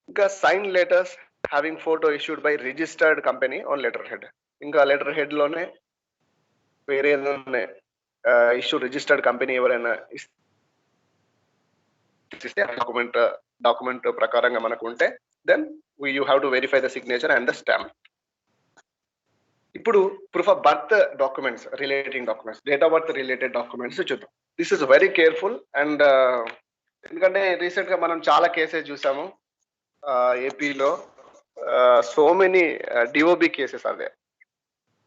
ఇంకా sign letters having photo issued by registered company on letterhead. ఇంకా లెటర్ హెడ్ లోనే వేరే ఇష్యూ రిజిస్టర్డ్ కంపెనీ ఎవరైనా ఇస్తే డాక్యుమెంట్ ప్రకారంగా మనకు ఉంటే then you have to verify the signature and the stamp. ఇప్పుడు proof of birth documents, date of birth related documents చూద్దాం. This is very careful. And ఎందుకంటే రీసెంట్ గా మనం చాలా కేసెస్ చూసాము ఏపీలో. సో మెనీ డిఓబి కేసెస్ అదే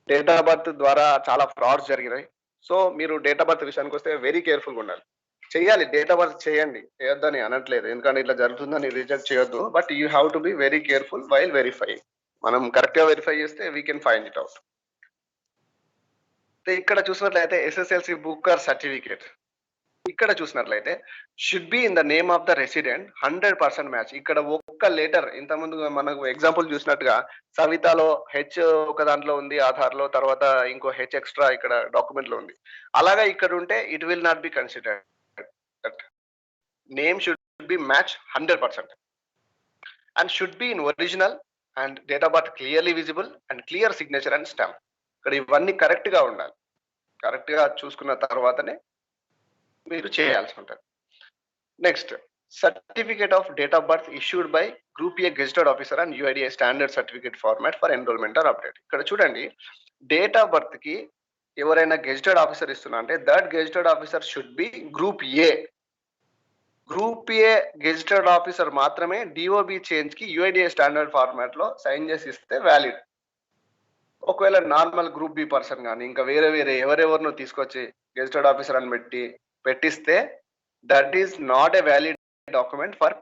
డేట్ ఆఫ్ బర్త్ ద్వారా చాలా ఫ్రాడ్స్ జరిగినాయి. సో మీరు డేట్ ఆఫ్ బర్త్ విషయానికి వస్తే వెరీ కేర్ఫుల్గా ఉండాలి. చేయాలి, డేట్ ఆఫ్ బర్త్ చేయండి, చేయొద్దని అనట్లేదు, ఎందుకంటే ఇట్లా జరుగుతుందని రిజెక్ట్ చేయొద్దు. But you have to be very careful while verify. మనం కరెక్ట్ గా వెరిఫై చేస్తే we can find it out. ఇక్కడ చూసినట్లయితే ఎస్ఎస్ఎల్సి బుక్కర్ సర్టిఫికేట్, ఇక్కడ చూసినట్లయితే should be in the name of the resident, 100% match. ఇక్కడ ఒక్క లెటర్, ఇంతకుముందు మనకు ఎగ్జాంపుల్ చూసినట్టుగా సవితాలో హెచ్ ఒక దాంట్లో ఉంది ఆధార్ లో, తర్వాత ఇంకో హెచ్ ఎక్స్ట్రా ఇక్కడ డాక్యుమెంట్ లో ఉంది. అలాగా ఇక్కడ ఉంటే it will not be considered. Name should be match 100% and should be in original and date of birth clearly visible and clear signature and stamp. ఇక్కడ ఇవన్నీ కరెక్ట్ గా ఉండాలి. కరెక్ట్ గా చూసుకున్న తర్వాతనే మీరు చేయాల్సి ఉంటుంది. Next, certificate of date of birth issued by group A gazetted officer and UIDAI standard certificate format for enrolment or update. ఇక్కడ చూడండి, డేట్ ఆఫ్ బర్త్ కి ఎవరైనా గెజిటెడ్ ఆఫీసర్ ఇస్తున్నా అంటే that gazetted officer should be group A. Group A gazetted officer మాత్రమే డిఓబి చేంజ్ కి యుఐడిఐ స్టాండర్డ్ ఫార్మాట్ లో సైన్ చేసి ఇస్తే వ్యాలిడ్. ఒకవేళ నార్మల్ గ్రూప్ బి పర్సన్ కానీ ఇంకా వేరే ఎవరెవరినో తీసుకొచ్చి గెజిటెడ్ ఆఫీసర్ అని పెట్టిస్తే that is not a valid document for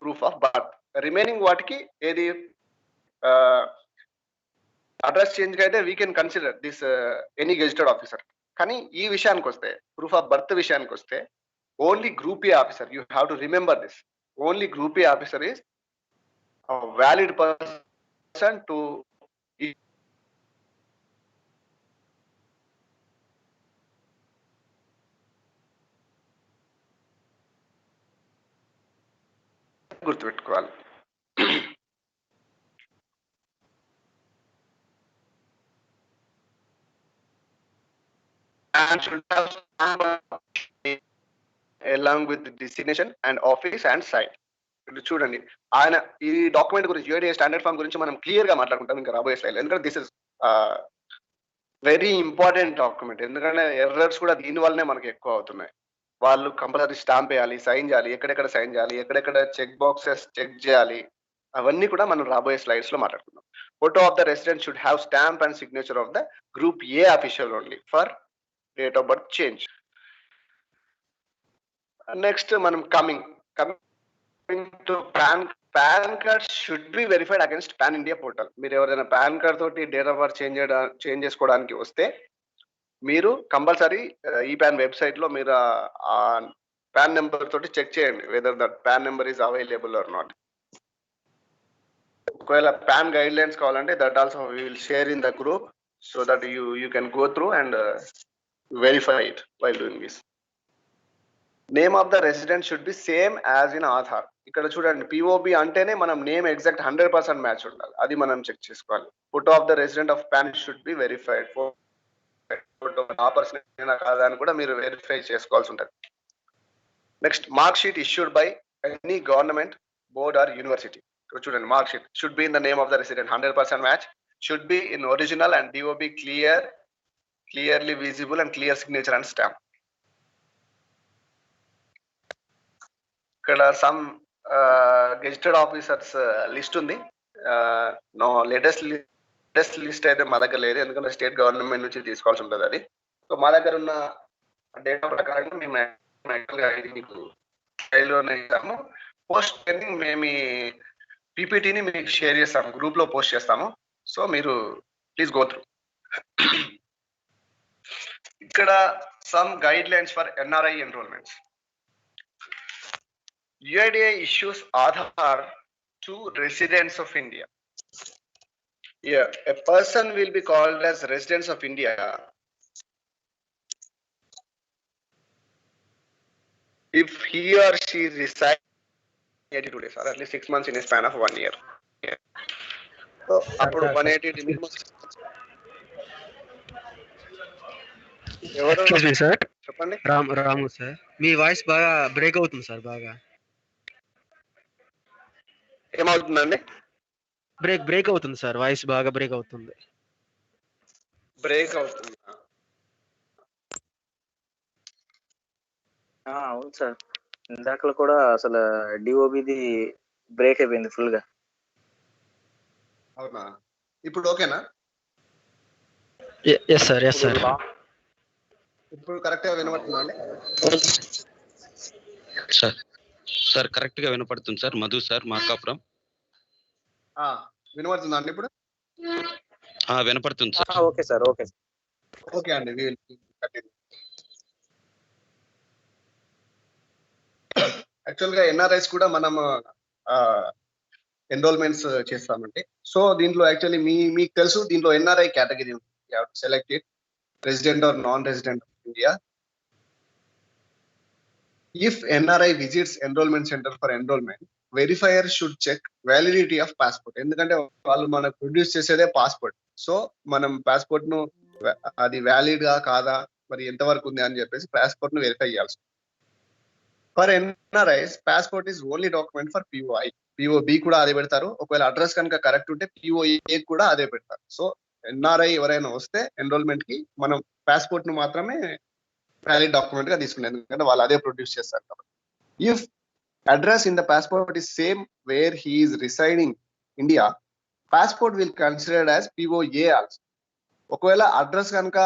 proof of birth. Remaining వాటికి ఏది అడ్రస్ చేంజ్ కి అయితే we can consider this any gazetted officer. కానీ ఈ విషయానికి వస్తే, ప్రూఫ్ ఆఫ్ బర్త్ విషయానికి వస్తే, only group A officer, you have to remember this, only group A officer is valid person to గుర్తుపెట్టుకోవాలి. And should have along with the designation and office and site. ఇప్పుడు చూడండి, ఆయన ఈ డాక్యుమెంట్ గురించి యూఐడిఏ స్టాండర్డ్ ఫామ్ గురించి మనం క్లియర్ గా మాట్లాడుకుంటాం ఇంకా రాబోయే స్లైడ్. ఎందుకంటే this is very important document. ఎందుకంటే ఎర్రర్స్ కూడా దీని వల్లనే మనకి ఎక్కువ అవుతున్నాయి. వాళ్ళు కంపల్సరీ స్టాంప్ వేయాలి, సైన్ చేయాలి, ఎక్కడెక్కడ సైన్ చేయాలి, ఎక్కడెక్కడ చెక్ బాక్సెస్ చెక్ చేయాలి, అవన్నీ కూడా మనం రాబోయే స్లైడ్స్ లో మాట్లాడుకుందాం. Photo of the resident should have stamp and signature of the group A official only for date of birth change. Next మనం coming to PAN card should be verified against PAN India portal. మీరు ఎవరైనా పాన్ కార్డ్ తోటి డేట్ ఆఫ్ బర్త్ చేంజ్ చేసుకోవడానికి వస్తే మీరు కంపల్సరీ ఈ పాన్ వెబ్సైట్ లో మీరు ఆ పాన్ నెంబర్ తోటి చెక్ చేయండి whether that PAN number is available or not. ఒకవేళ పాన్ గైడ్ లైన్స్ కావాలంటే that also we will share in the group so that you can go through and verify it while doing this. Name of the resident should be same as in Aadhaar. ఇక్కడ చూడండి, పిఓబి అంటేనే మనం నేమ్ ఎగ్జాక్ట్ 100% మ్యాచ్ ఉండాలి, అది మనం చెక్ చేసుకోవాలి. Photo of the resident of PAN should be verified. Photo ఆ పర్సన్ కాదా అని కూడా మీరు వెరిఫై చేసుకోవాల్సి ఉంటుంది. Next, mark sheet issued by any government board or university. చూడండి, mark sheet should be in the name of the resident 100% match, should be in original and DOB clearly visible and clear signature and stamp. ఇక్కడ సమ్ గెజిటెడ్ ఆఫీసర్స్ లిస్ట్ ఉంది. నో లేటెస్ట్ లిస్ట్ అయితే మా దగ్గర లేదు, ఎందుకంటే స్టేట్ గవర్నమెంట్ నుంచి తీసుకోవాల్సి ఉంటుంది అది. సో మా దగ్గర ఉన్న డేటా ప్రకారంగా మేము యాక్చువల్గా ఇది మీకు ఫైల్లోనే ఇస్తాము. పోస్ట్ పెండింగ్ మేము ఈ పీపీటీని మీకు షేర్ చేస్తాము, గ్రూప్ లో పోస్ట్ చేస్తాము. సో మీరు ప్లీజ్ గో త్రూ. ఇక్కడ some guide lines for NRI enrolments. UIDA issues Aadhaar to residents of India. Yeah, a person will be called as residents of India if he or she resides 82 days or at least 6 months in a span of 1 year. Yeah. So, appudu 180 minimum. Excuse me, sir. చెప్పండి. రాము సార్, మీ వాయిస్ బాగా బ్రేక్ అవుతుంది సార్. బాగా ఏమవుతుందండి? బ్రేక్ అవుతుంది సార్, వాయిస్ బాగా బ్రేక్ అవుతుంది. బ్రేక్ అవుతుంది. అవును సార్, ఇందాకలో కూడా అసలు డిఓబిది బ్రేక్ అయిపోయింది ఫుల్ గా. అవునా? ఇప్పుడు ఓకేనా? Yes sir. ఇప్పుడు కరెక్ట్ గా వినబడుతుందండి? సార్ కరెక్ట్ గా వినపడుతుంది సార్. మధు సార్, మార్కాపురం. వినబడుతుందండి ఇప్పుడు? వినపడుతుంది సార్. Okay sir. ఓకే అండి, యాక్చువల్ గా ఎన్ఆర్ఐస్ కూడా మనం ఎన్రోల్మెంట్స్ చేస్తామండి. సో దీంట్లో యాక్చువల్లీ మీకు తెలుసు, దీంట్లో ఎన్ఆర్ఐ కేటగిరీ ఉంది. Select it resident or non resident of India. If NRI visits enrollment center for enrollment, verifier should check validity of passport. ఎందుకంటే వాళ్ళు మనకు ప్రొడ్యూస్ చేసేదే పాస్పోర్ట్. సో మనం పాస్పోర్ట్ ను అది వ్యాలిడ్ గా కాదా, మరి ఎంతవరకు ఉంది అని చెప్పేసి పాస్పోర్ట్ ను వెరిఫై చేయాల్సి. For NRIs passport is only document for POI. POB కూడా అదే పెడతారు. ఒకవేళ అడ్రస్ కనుక కరెక్ట్ ఉంటే పిఓఏ కూడా అదే పెడతారు. సో ఎన్ఆర్ఐ ఎవరైనా వస్తే ఎన్రోల్మెంట్ కి మనం పాస్పోర్ట్ ను మాత్రమే వ్యాలిడ్ డాక్యుమెంట్ గా తీసుకునేది, ఎందుకంటే వాళ్ళు అదే ప్రొడ్యూస్ చేస్తారు కాబట్టి. If address in the passport is same where he is residing India, passport will considered as POA also. ఒకవేళ అడ్రస్ కనుక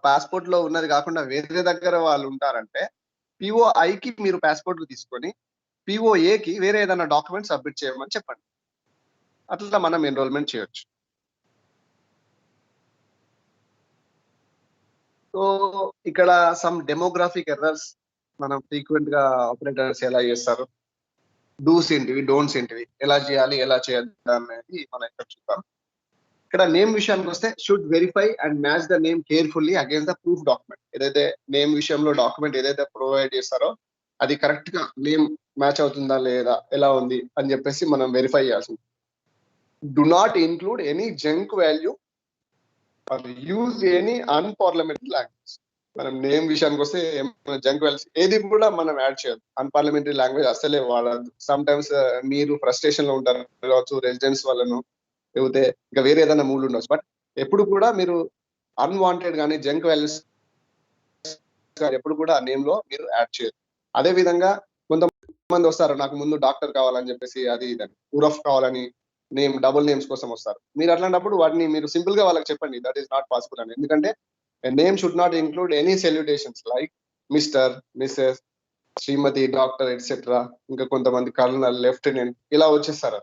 పాస్పోర్ట్ లో ఉన్నది కాకుండా వేరే దగ్గర వాళ్ళు ఉంటారంటే పిఓఐకి మీరు పాస్పోర్ట్ కు తీసుకొని పిఓఏకి వేరే ఏదైనా డాక్యుమెంట్ సబ్మిట్ చేయమని చెప్పండి. అట్లా మనం ఎన్రోల్మెంట్ చేయొచ్చు. సో ఇక్కడ సమ్ డెమోగ్రాఫిక్ ఎర్రర్స్ మనం ఫ్రీక్వెంట్ గా ఆపరేటర్స్ ఎలా చేస్తారు. డూస్ ఏంటివి, డోంట్స్ ఏంటివి, ఎలా చేయాలి ఎలా చేయద్దు అనేది మనం ఇక్కడ చూద్దాం. ఇక్కడ నేమ్ విషయానికి వస్తే should verify and match the name carefully against the proof document. ఏదైతే నేమ్ విషయంలో డాక్యుమెంట్ ఏదైతే ప్రొవైడ్ చేస్తారో అది కరెక్ట్ గా నేమ్ మ్యాచ్ అవుతుందా లేదా, ఎలా ఉంది అని చెప్పేసి మనం వెరిఫై చేయాల్సింది. Do not include any junk value or use any unparliamentary language. మనం నేమ్ విషయానికి వస్తే జంక్ వాల్యూస్ ఏది కూడా మనం యాడ్ చేయొద్దు. అన్పార్లమెంటరీ లాంగ్వేజ్ అసలే వాడద్దు. సమ్ టైమ్స్ మీరు ఫ్రస్ట్రేషన్ లో ఉంటారు కావచ్చు, రెసిడెంట్స్ వాళ్ళను, లేకపోతే ఇంకా వేరే ఏదైనా మూడ్ ఉండొచ్చు. బట్ ఎప్పుడు కూడా మీరు అన్వాంటెడ్ కానీ జంక్ వాల్యూస్ ఎప్పుడు కూడా ఆ నేమ్ లో మీరు యాడ్ చేయొద్దు. అదే విధంగా కొంతమంది వస్తారు, నాకు ముందు డాక్టర్ కావాలని చెప్పేసి అది ఇదని ఉరఫ్ కావాలని నేమ్ డబుల్ నేమ్స్ కోసం వస్తారు. మీరు అట్లాంటప్పుడు వాటిని మీరు సింపుల్ గా వాళ్ళకి చెప్పండి దట్ ఈస్ నాట్ పాసిబుల్ అని. ఎందుకంటే name should not include any salutations like mister, missus, Shrimati, doctor etcetera. ఇంకా కొంతమంది కర్నల్, లెఫ్టినెంట్ ఇలా వచ్చేస్తారు.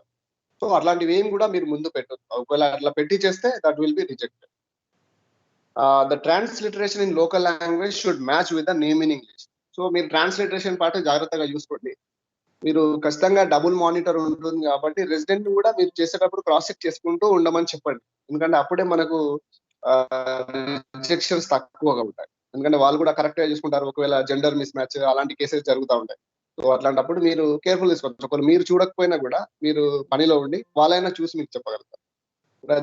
సో అట్లాంటివి ఏం కూడా మీరు ముందు పెట్టొద్దు. ఒకవేళ అట్లా పెట్టి చేస్తే that will be rejected. The transliteration in local language should match with the name in English. So మీరు ట్రాన్స్లిటరేషన్ పాటు జాగ్రత్తగా చూసుకోండి. మీరు ఖచ్చితంగా డబుల్ మానిటర్ ఉంటుంది కాబట్టి రెసిడెంట్ కూడా మీరు చేసేటప్పుడు క్రాస్ చెక్ చేసుకుంటూ ఉండమని చెప్పండి. ఎందుకంటే అప్పుడే మనకు రిజెక్షన్స్ తక్కువగా ఉంటాయి. ఎందుకంటే వాళ్ళు కూడా కరెక్ట్ గా చూసుకుంటారు. ఒకవేళ జెండర్ మిస్ మ్యాచ్ అలాంటి కేసెస్ జరుగుతూ ఉంటాయి. సో అట్లాంటప్పుడు మీరు కేర్ఫుల్ తీసుకోవచ్చు. ఒకవేళ మీరు చూడకపోయినా కూడా మీరు పనిలో ఉండి వాళ్ళైనా చూసి మీకు చెప్పగలుగుతారు.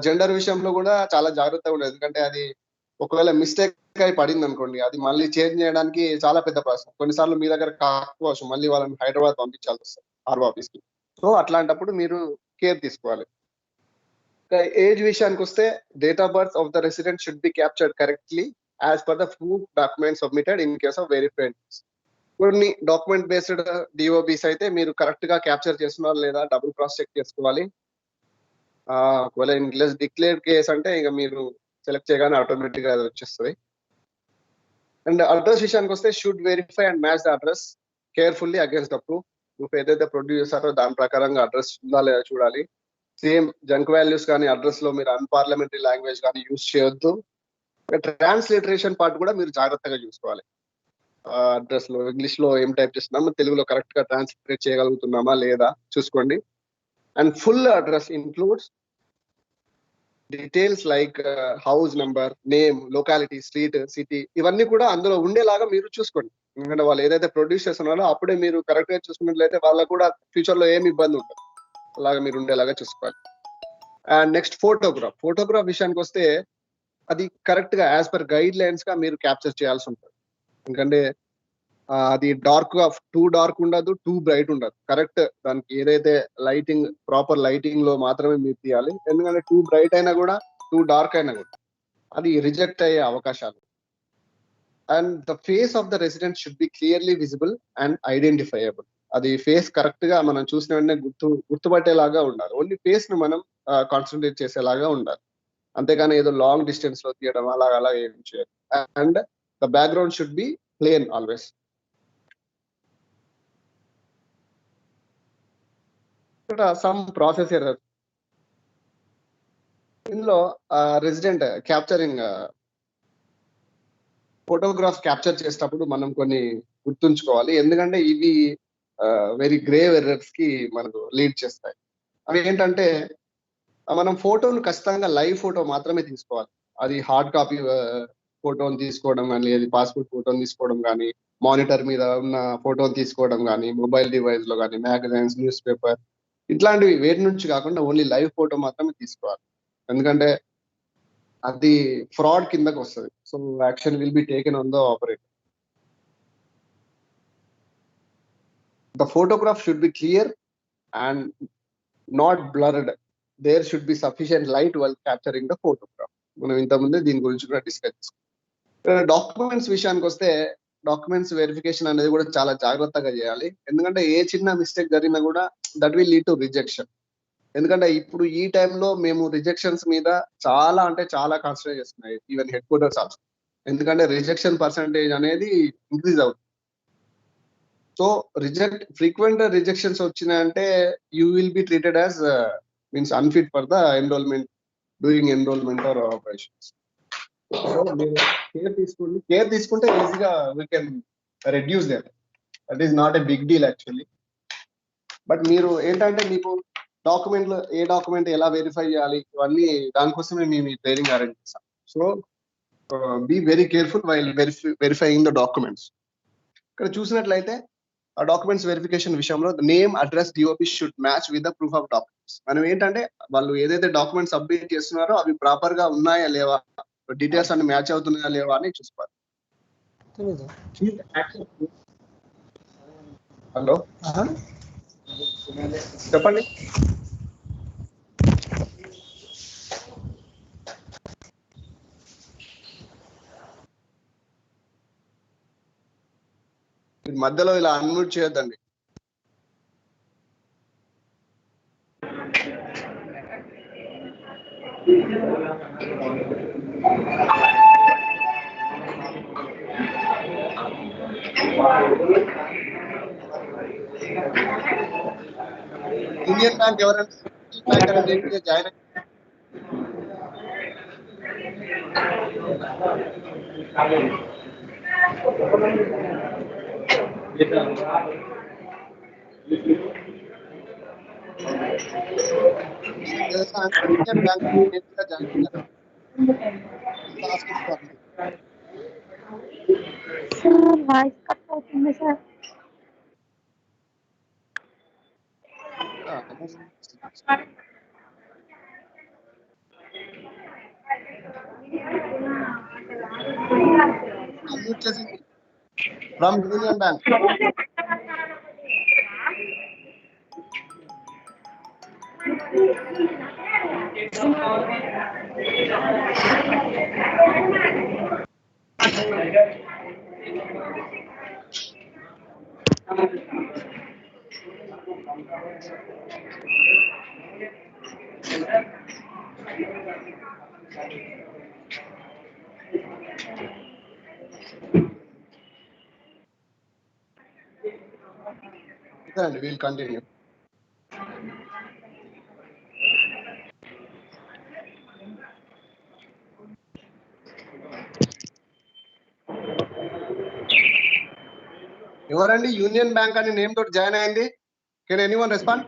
జెండర్ విషయంలో కూడా చాలా జాగ్రత్తగా ఉండదు. ఎందుకంటే అది ఒకవేళ మిస్టేక్ అయి పడింది అనుకోండి, అది మళ్ళీ చేంజ్ చేయడానికి చాలా పెద్ద ప్రాసెస్. కొన్నిసార్లు మీ దగ్గర కాకపోవచ్చు, మళ్ళీ వాళ్ళని హైదరాబాద్ పంపించాల్సి వస్తుంది ఆర్ఓ ఆఫీస్ కి. సో అట్లాంటప్పుడు మీరు కేర్ తీసుకోవాలి. ఏజ్ విషయానికి వస్తే date of birth of the resident should B captured correctly as per the proof document submitted in case of verified. కొన్ని డాక్యుమెంట్ బేస్డ్ డిఓబీస్ అయితే మీరు కరెక్ట్ గా క్యాప్చర్ చేస్తున్నారు లేదా డబుల్ క్రాస్ చెక్ చేసుకోవాలి. ఒకవేళ ఇన్లెస్ డిక్లేర్డ్ కేస్ అంటే ఇక మీరు సెలెక్ట్ చేయగానే ఆటోమేటిక్ గా అది వచ్చేస్తుంది. అండ్ అడ్రస్ విషయానికి వస్తే should verify and match the address carefully against the proof. Proof ఏదైతే ప్రొడ్యూస్ చేస్తారో దాని ప్రకారంగా అడ్రస్ ఉందా లేదా చూడాలి. సేమ్ జంక్ వాల్యూస్ కానీ అడ్రస్ లో మీరు అన్పార్లమెంటరీ లాంగ్వేజ్ కానీ యూజ్ చేయొద్దు. ట్రాన్స్లిటరేషన్ పార్ట్ కూడా మీరు జాగ్రత్తగా చూసుకోవాలి. అడ్రస్ లో ఇంగ్లీష్ లో ఏం టైప్ చేస్తున్నామో తెలుగులో కరెక్ట్ గా ట్రాన్స్లేట్ చేయగలుగుతున్నామా లేదా చూసుకోండి. And full address includes details like house number, name, locality, street, city ఇవన్నీ కూడా అందులో ఉండేలాగా మీరు చూసుకోండి. ఎందుకంటే వాళ్ళు ఏదైతే ప్రొడ్యూస్ చేస్తున్నారో అప్పుడే మీరు కరెక్ట్ గా చూసుకున్నట్లయితే వాళ్ళకు కూడా ఫ్యూచర్ లో ఏమి ఇబ్బంది ఉంటుంది. అలాగా మీరు ఉండేలాగా చూసుకోవాలి. అండ్ నెక్స్ట్ ఫోటోగ్రాఫ్ విషయానికి వస్తే అది కరెక్ట్ గా యాజ్ పర్ గైడ్ లైన్స్ గా మీరు క్యాప్చర్ చేయాల్సి ఉంటుంది. ఎందుకంటే అది డార్క్ గా టూ డార్క్ ఉండదు, టూ బ్రైట్ ఉండదు. కరెక్ట్ దానికి ఏదైతే లైటింగ్ ప్రాపర్ లైటింగ్ లో మాత్రమే మీరు తీయాలి. ఎందుకంటే టూ బ్రైట్ అయినా కూడా టూ డార్క్ అయినా కూడా అది రిజెక్ట్ అయ్యే అవకాశాలు. And the face of the resident should be clearly visible and identifiable. అది ఫేస్ కరెక్ట్ గా మనం చూసిన వెంటనే గుర్తుపట్టేలాగా ఉండాలి. ఓన్లీ ఫేస్ ను మనం కాన్సన్ట్రేట్ చేసేలాగా ఉండాలి. అంతేగాని ఏదో లాంగ్ డిస్టెన్స్ లో తీయడం అలా ఏం చేయాలి. And the background should be plain always. ఇక్కడ సమ్ ప్రాసెస్ ఎర్రర్. ఇందులో రెసిడెంట్ క్యాప్చరింగ్ ఫోటోగ్రాఫ్ క్యాప్చర్ చేసేటప్పుడు మనం కొన్ని గుర్తుంచుకోవాలి. ఎందుకంటే ఇవి వెరీ గ్రేవ్ ఎర్రర్స్ కి మనకు లీడ్ చేస్తాయి. అవి ఏంటంటే మనం ఫోటోను ఖచ్చితంగా లైవ్ ఫోటో మాత్రమే తీసుకోవాలి. అది హార్డ్ కాపీ ఫోటోని తీసుకోవడం కానీ, అది పాస్పోర్ట్ ఫోటోని తీసుకోవడం కానీ, మానిటర్ మీద ఉన్న ఫోటోని తీసుకోవడం కానీ, మొబైల్ డివైస్ లో కానీ, మ్యాగజైన్స్, న్యూస్ పేపర్ ఇట్లాంటివి వేటి నుంచి కాకుండా ఓన్లీ లైవ్ ఫోటో మాత్రమే తీసుకోవాలి. ఎందుకంటే అది ఫ్రాడ్ కిందకి వస్తుంది. So action will be taken on the operator. The photograph should be clear and not blurred. There should be sufficient light while capturing the photograph. మనం ఇంతకుముందే దీని గురించి కూడా డిస్కస్ చేసుకున్నాం. డాక్యుమెంట్స్ విషయానికి వస్తే డాక్యుమెంట్స్ వెరిఫికేషన్ అనేది కూడా చాలా జాగ్రత్తగా చేయాలి. ఎందుకంటే ఏ చిన్న మిస్టేక్ జరిగినా కూడా that will lead to rejection. ఎందుకంటే ఇప్పుడు ఈ టైంలో మేము రిజెక్షన్స్ మీద చాలా అంటే చాలా కాన్సన్ట్రేట్ చేస్తున్నాయి, ఈవెన్ హెడ్ క్వార్టర్స్ ఆల్సో. ఎందుకంటే రిజెక్షన్ పర్సంటేజ్ అనేది ఇంక్రీజ్ అవుతుంది. సో ఫ్రీక్వెంట్ రిజెక్షన్స్ వచ్చినాయంటే you will be treated as means unfit for the enrolment, doing enrolment or operations. So మీరు కేర్ తీసుకుంటే ఈజీగా we can reduce that. That is not a big deal actually. But మీరు ఏంటంటే మీకు డాక్యుమెంట్లు ఏ డాక్యుమెంట్ ఎలా వెరిఫై చేయాలి ఇవన్నీ దానికోసమే మేము ఈ ట్రైనింగ్ అరేంజ్ చేస్తాం. So be very careful while verifying the documents. ఇక్కడ చూసినట్లయితే ఆ డాక్యుమెంట్స్ వెరిఫికేషన్ విషయంలో name address DOP should match with the proof of documents. మనం ఏంటంటే వాళ్ళు ఏదైతే డాక్యుమెంట్స్ సబ్మిట్ చేస్తున్నారో అవి ప్రాపర్ గా ఉన్నాయా లేవా, డీటెయిల్స్ అన్ని మ్యాచ్ అవుతున్నాయా లేవా అని చూసుకోవాలి. హలో చెప్పండి. మధ్యలో ఇలా అన్మ్యూట్ చేయొద్దండి. యూనియన్ బ్యాంక్ ఎవరైనా join Union Bank join sir voice cut అవుతుంది sir. From Union Bank. We'll continue. ఎవరండి యూనియన్ బ్యాంక్ అని నేమ్ తోటి జాయిన్ అయింది? Can anyone respond?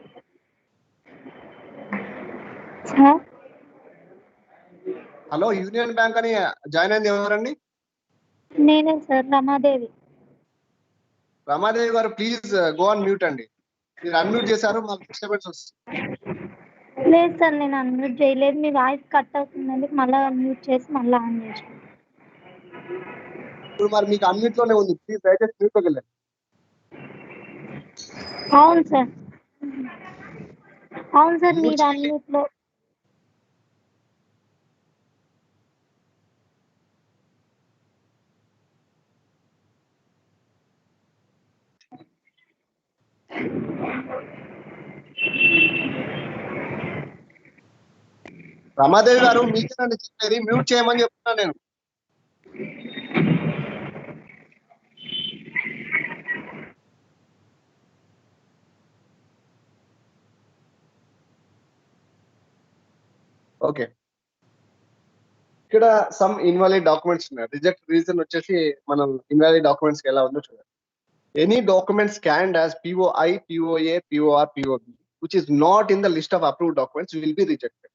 Hello, Union Bank అని జాయిన్ అయింది ఎవరండి? నేనే సార్, రమాదేవి. రమాదేవి గారు ప్లీజ్ గో ఆన్ మ్యూట్ అండి. మీరు అన్మ్యూట్ చేశారు, మాకు డిస్టర్బెన్స్ వస్తుంది. లేదు సార్, నేను అన్మ్యూట్ చేయలేదు. మీ వాయిస్ కట్ అవుతుందండి, మళ్ళీ అన్మ్యూట్ చేసి మళ్ళీ ఆన్ చేసి. ఇప్పుడు మరి మీకు అన్మ్యూట్ లోనే ఉంది, ప్లీజ్ దయచేసి మ్యూట్ లోకి వెళ్ళండి. అవును సార్, అవును సార్, మీరు అన్మ్యూట్ లో. రమాదేవి గారు మీకేనండి చెప్పేది, మ్యూట్ చేయమని చెప్తున్నాను నేను. ఓకే, ఇక్కడ సమ్ ఇన్వాలిడ్ డాక్యుమెంట్స్ ఉన్నాయి. రిజెక్ట్ రీజన్ వచ్చేసి మనం ఇన్వాలిడ్ డాక్యుమెంట్స్ ఎలా ఉందో చూడండి. Any document scanned as POI, POA, POR, POB which is not in the list of approved documents will be rejected.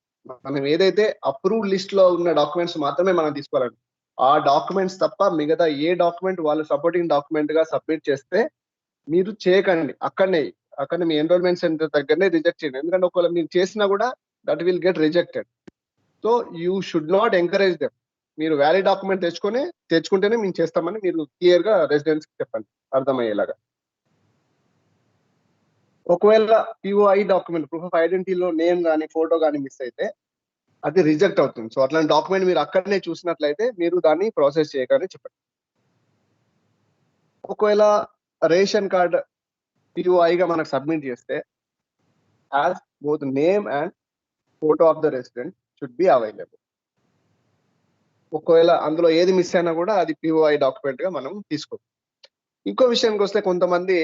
మనం ఏదైతే అప్రూవ్డ్ లిస్ట్ లో ఉన్న డాక్యుమెంట్స్ మాత్రమే మనం తీసుకోవాలండి. ఆ డాక్యుమెంట్స్ తప్ప మిగతా ఏ డాక్యుమెంట్ వాళ్ళు సపోర్టింగ్ డాక్యుమెంట్ గా సబ్మిట్ చేస్తే మీరు చేయకండి. అక్కడనే మీ ఎన్రోల్మెంట్ సెంటర్ దగ్గరనే రిజెక్ట్ చేయండి. ఎందుకంటే ఒకవేళ మీరు చేసినా కూడా that will get rejected. So you should not encourage them. మీరు వ్యాలిడ్ డాక్యుమెంట్ తెచ్చుకుంటేనే మేము చేస్తామని మీరు క్లియర్ గా రెసిడెన్స్ చెప్పండి, అర్థమయ్యేలాగా. ఒకవేళ POI డాక్యుమెంట్, ప్రూఫ్ ఆఫ్ ఐడెంటిటీలో నేమ్ కానీ ఫోటో కానీ మిస్ అయితే అది రిజెక్ట్ అవుతుంది. సో అట్లాంటి డాక్యుమెంట్ మీరు అక్కడనే చూసినట్లయితే మీరు దాన్ని ప్రాసెస్ చేయగానే చెప్పండి. ఒకవేళ రేషన్ కార్డ్ POI గా మనకు సబ్మిట్ చేస్తే as both name and photo of the resident should be available. ఒకవేళ అందులో ఏది మిస్ అయినా కూడా అది POI డాక్యుమెంట్ గా మనం తీసుకోవచ్చు. ఇంకో విషయానికి వస్తే కొంతమంది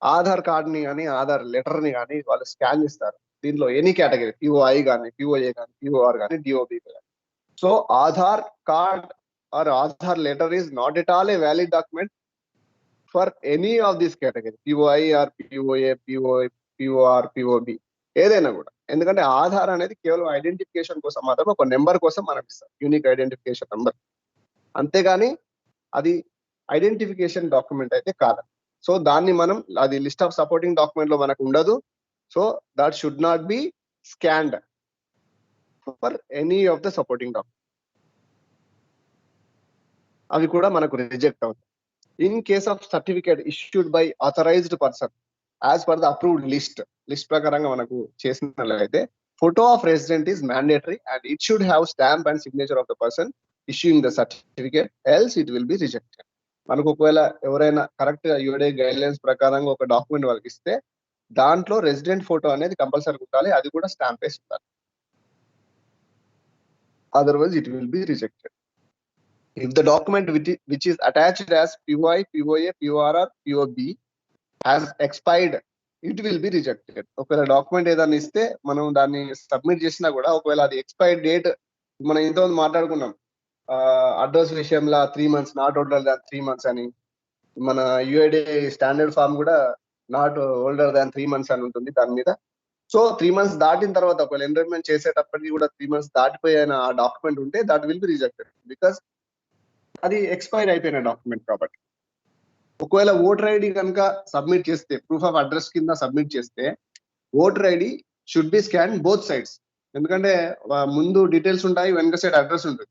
ఆధార్ కార్డ్ ని కానీ ఆధార్ లెటర్ ని కానీ వాళ్ళు స్కాన్ చేస్తారు. దీనిలో ఎనీ కేటగిరీ, POI కానీ POA కానీ POR కానీ DOB కానీ. So Aadhaar card or Aadhaar letter is not at all a valid document for any of this category, POI or POA, POR, POB ఏదైనా కూడా. ఎందుకంటే ఆధార్ అనేది కేవలం ఐడెంటిఫికేషన్ కోసం మాత్రమే, ఒక నెంబర్ కోసం మనకి ఇస్తారు, యూనిక్ ఐడెంటిఫికేషన్ నెంబర్. అంతేగాని అది ఐడెంటిఫికేషన్ డాక్యుమెంట్ అయితే కాదు. సో దాన్ని మనం, అది లిస్ట్ ఆఫ్ సపోర్టింగ్ డాక్యుమెంట్ లో మనకు ఉండదు. So that should not be scanned for any of the supporting document. అవి కూడా మనకు రిజెక్ట్ అవుతాయి. In case of certificate issued by authorised person as per the approved list ప్రకారంగా మనకు చేసినట్లయితే photo of resident is mandatory and it should have stamp and signature of the person issuing the certificate, else it will be rejected. మనకు ఒకవేళ ఎవరైనా కరెక్ట్ గా యూఐడిఏ గైడ్ లైన్స్ ప్రకారంగా ఒక డాక్యుమెంట్ వాళ్ళకి ఇస్తే దాంట్లో రెసిడెంట్ ఫోటో అనేది కంపల్సరీ ఉండాలి, అది కూడా స్టాంప్ వేసి ఉండాలి. Otherwise it will be rejected. If the document which is attached as POI, POA, POR, POB has expired, it will be rejected. ఒకవేళ డాక్యుమెంట్ ఏదైనా ఇస్తే మనం దాన్ని సబ్మిట్ చేసినా కూడా ఒకవేళ అది ఎక్స్పైర్డ్ డేట్, మనం ఇంతకుముందు మాట్లాడుకున్నాం అడ్రస్ విషయంలో 3 months, not older than 3 months అని. మన యూఐడిఏ స్టాండర్డ్ ఫామ్ కూడా నాట్ ఓల్డర్ దాన్ 3 months అని ఉంటుంది దాని మీద. సో 3 months దాటిన తర్వాత ఒకవేళ ఎన్రోల్మెంట్ చేసేటప్పటికి కూడా 3 months దాటిపోయిన ఆ డాక్యుమెంట్ ఉంటే that will be rejected, because అది ఎక్స్పైర్ అయిపోయిన డాక్యుమెంట్ కాబట్టి. ఒకవేళ ఓటర్ ఐడి కనుక సబ్మిట్ చేస్తే, ప్రూఫ్ ఆఫ్ అడ్రస్ కింద సబ్మిట్ చేస్తే, voter ID should be scan both sides. ఎందుకంటే ముందు డీటెయిల్స్ ఉంటాయి, వెనక సైడ్ అడ్రస్ ఉంటుంది.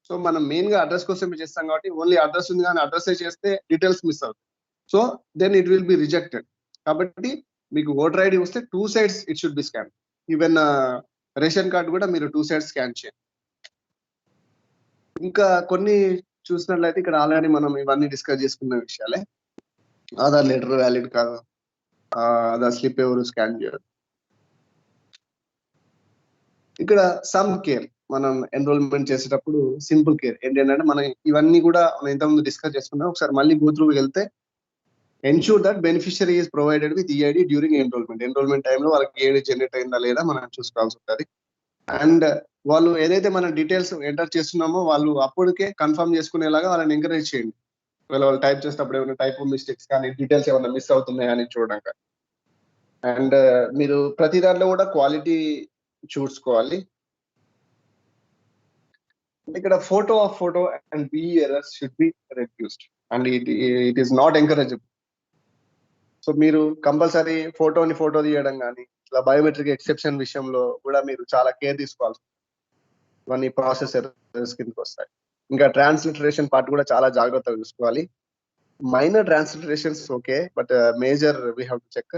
సో మనం మెయిన్ గా అడ్రస్ కోసం చేస్తాం కాబట్టి ఓన్లీ అడ్రస్ ఉంది కానీ అడ్రస్ చేస్తే డీటెయిల్స్ మిస్ అవుతాయి. So then it will be rejected. కాబట్టి మీకు ఓటర్ ఐడి వస్తే 2 sides it should be scan. Even ration card కూడా మీరు 2 sides స్కాన్ చేయండి. ఇంకా కొన్ని చూసినట్లయితే ఇక్కడ ఆల్రెడీ మనం ఇవన్నీ డిస్కస్ చేసుకున్న విషయాలే. ఆధార్ లెటర్ వ్యాలిడ్ కాదు, ఆధార్ స్లిప్ ఎవరు స్కాన్ చేయరు. ఇక్కడ సమ్ కేర్, మనం ఎన్రోల్మెంట్ చేసేటప్పుడు సింపుల్ కేర్ ఏంటంటే మనం ఇవన్నీ కూడా మనం ఇంతకుముందు డిస్కస్ చేసుకున్నాం. ఒకసారి మళ్ళీ గో త్రూ వెళ్తే, ensure that beneficiary is provided with EID during enrolment టైంలో వాళ్ళకి ఈఐడి జనరేట్ అయిందా లేదా మనం చూసుకోవాల్సి ఉంటుంది. అండ్ వాళ్ళు ఏదైతే మన డీటెయిల్స్ ఎంటర్ చేస్తున్నామో వాళ్ళు అప్పటికే కన్ఫర్మ్ చేసుకునేలాగా వాళ్ళని ఎంకరేజ్ చేయండి. వాళ్ళు టైప్ చేసేటప్పుడు ఏమైనా టైప్ మిస్టేక్స్ కానీ డీటెయిల్స్ ఏమైనా మిస్ అవుతున్నాయా అని చూడడానికి. అండ్ మీరు ప్రతి దాంట్లో కూడా క్వాలిటీ చూసుకోవాలి. ఇక్కడ photo and BE errors should be reduced and it is not encourageable. So మీరు కంపల్సరీ ఫోటో తీయడం కానీ ఇట్లా బయోమెట్రిక్ ఎక్సెప్షన్ విషయంలో కూడా మీరు చాలా కేర్ తీసుకోవాల్సి, ఇవన్నీ ప్రాసెస్ ఎర్రర్స్ కిందకి వస్తాయి. ఇంకా ట్రాన్స్లిటరేషన్ పార్ట్ కూడా చాలా జాగ్రత్తగా చూసుకోవాలి. Minor transliterations okay, but major we have to check.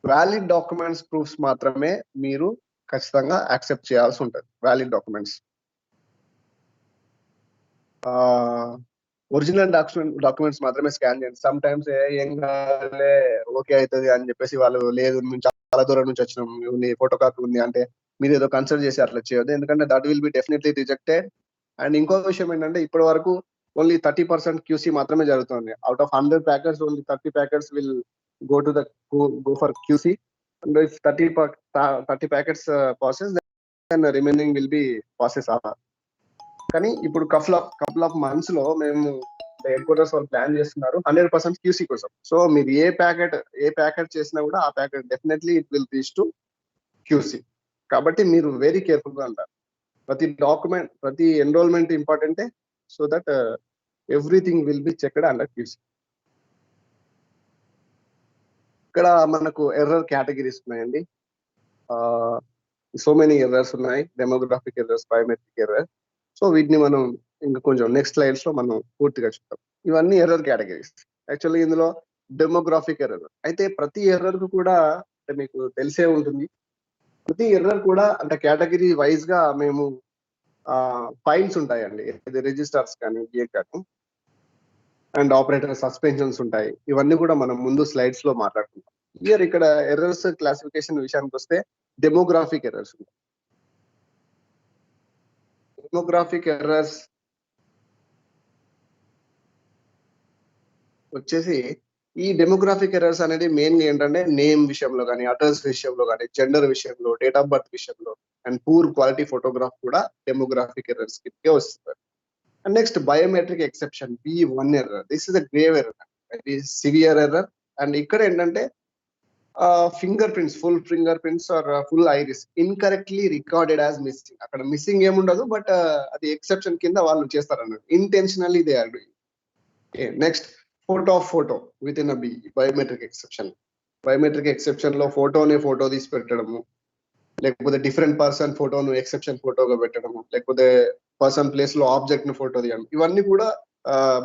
Valid documents proofs మాత్రమే మీరు ఖచ్చితంగా యాక్సెప్ట్ చేయాల్సి ఉంటుంది. వ్యాలిడ్ డాక్యుమెంట్స్, ఒరిజినల్ డాక్యుమెంట్స్ మాత్రమే స్కాన్ చేయండి. సమ్ టైమ్స్ ఏం కాలే ఓకే అవుతుంది అని చెప్పేసి వాళ్ళు, లేదు మేము చాలా దూరం నుంచి వచ్చినాం, నీ ఫోటో కాపీ ఉంది అంటే మీరు ఏదో కన్సిడర్ చేసి అట్లా చేయొద్దు, ఎందుకంటే that will be definitely rejected. And ఇంకో విషయం ఏంటంటే ఇప్పటి వరకు ఓన్లీ 30% క్యూసీ మాత్రమే జరుగుతుంది. Out of 100 packets only 30 packets will go for QC. And if 30 packets passes, then the remaining will be passes are. కానీ ఇప్పుడు couple of months లో మేము హెడ్ క్వార్టర్స్ వాళ్ళు ప్లాన్ చేస్తున్నారు 100% QC కోసం. సో మీరు ఏ ప్యాకెట్ చేసినా కూడా ఆ packet definitely it will reach to QC. కాబట్టి మీరు వెరీ కేర్ఫుల్ గా ఉంటారు. ప్రతి డాక్యుమెంట్, ప్రతి ఎన్రోల్మెంట్ ఇంపార్టెంటే, so that everything will be checked under QC. ఇక్కడ మనకు ఎర్రర్ కేటగిరీస్ ఉన్నాయండి. సో మెనీ ఎర్రర్స్ ఉన్నాయి. Demographic errors, biometric error. So వీటిని మనం ఇంకా కొంచెం నెక్స్ట్ స్లైడ్స్ లో మనం పూర్తిగా చూద్దాం. ఇవన్నీ ఎర్రర్ కేటగిరీస్. యాక్చువల్లీ ఇందులో డెమోగ్రాఫిక్ ఎర్రర్ అయితే ప్రతి ఎర్రర్ కు కూడా అంటే మీకు తెలిసే ఉంటుంది, ప్రతి ఎర్రర్ కూడా అంటే కేటగిరీ వైజ్ గా మేము ఫైల్స్ ఉంటాయండి, ఇది రిజిస్టర్స్ కానీ ఏ కానీ, అండ్ ఆపరేటర్ సస్పెన్షన్స్ ఉంటాయి. ఇవన్నీ కూడా మనం ముందు స్లైడ్స్ లో మాట్లాడుకుంటాం. ఇక్కడ ఎర్రర్స్ క్లాసిఫికేషన్ విషయానికి వస్తే డెమోగ్రాఫిక్ ఎర్రర్స్ ఉంటాయి. డెమోగ్రాఫిక్ ఎర్రర్స్ వచ్చేసి, ఈ డెమోగ్రాఫిక్ ఎర్రర్స్ అనేది మెయిన్ ఏంటంటే నేమ్ విషయంలో కానీ, అడ్రస్ విషయంలో కానీ, జెండర్ విషయంలో, డేట్ ఆఫ్ బర్త్ విషయంలో, అండ్ పూర్ క్వాలిటీ ఫోటోగ్రాఫ్ కూడా డెమోగ్రాఫిక్ ఎర్రర్స్ కిందకే వస్తుంది. And next biometric exception, B1 error. This is a grave error, it is severe error. And ఇక్కడ ఏంటంటే finger prints, full finger prints or full iris incorrectly recorded as missing. అక్కడ మిస్సింగ్ ఏముండదు, బట్ అది ఎక్సెప్షన్ కింద వాళ్ళు చేస్తారు అన్నట్టు. Intentionally they are doing. Next, photo with in B biometric exception. Biometric exception లో ఫోటో తీసి పెట్టడము, లేకపోతే డిఫరెంట్ పర్సన్ ఫోటోను ఎక్సెప్షన్ ఫోటోగా పెట్టడము, లేకపోతే పర్సన్ ప్లేస్ లో ఆబ్జెక్ట్ ను ఫోటో తీయడం, ఇవన్నీ కూడా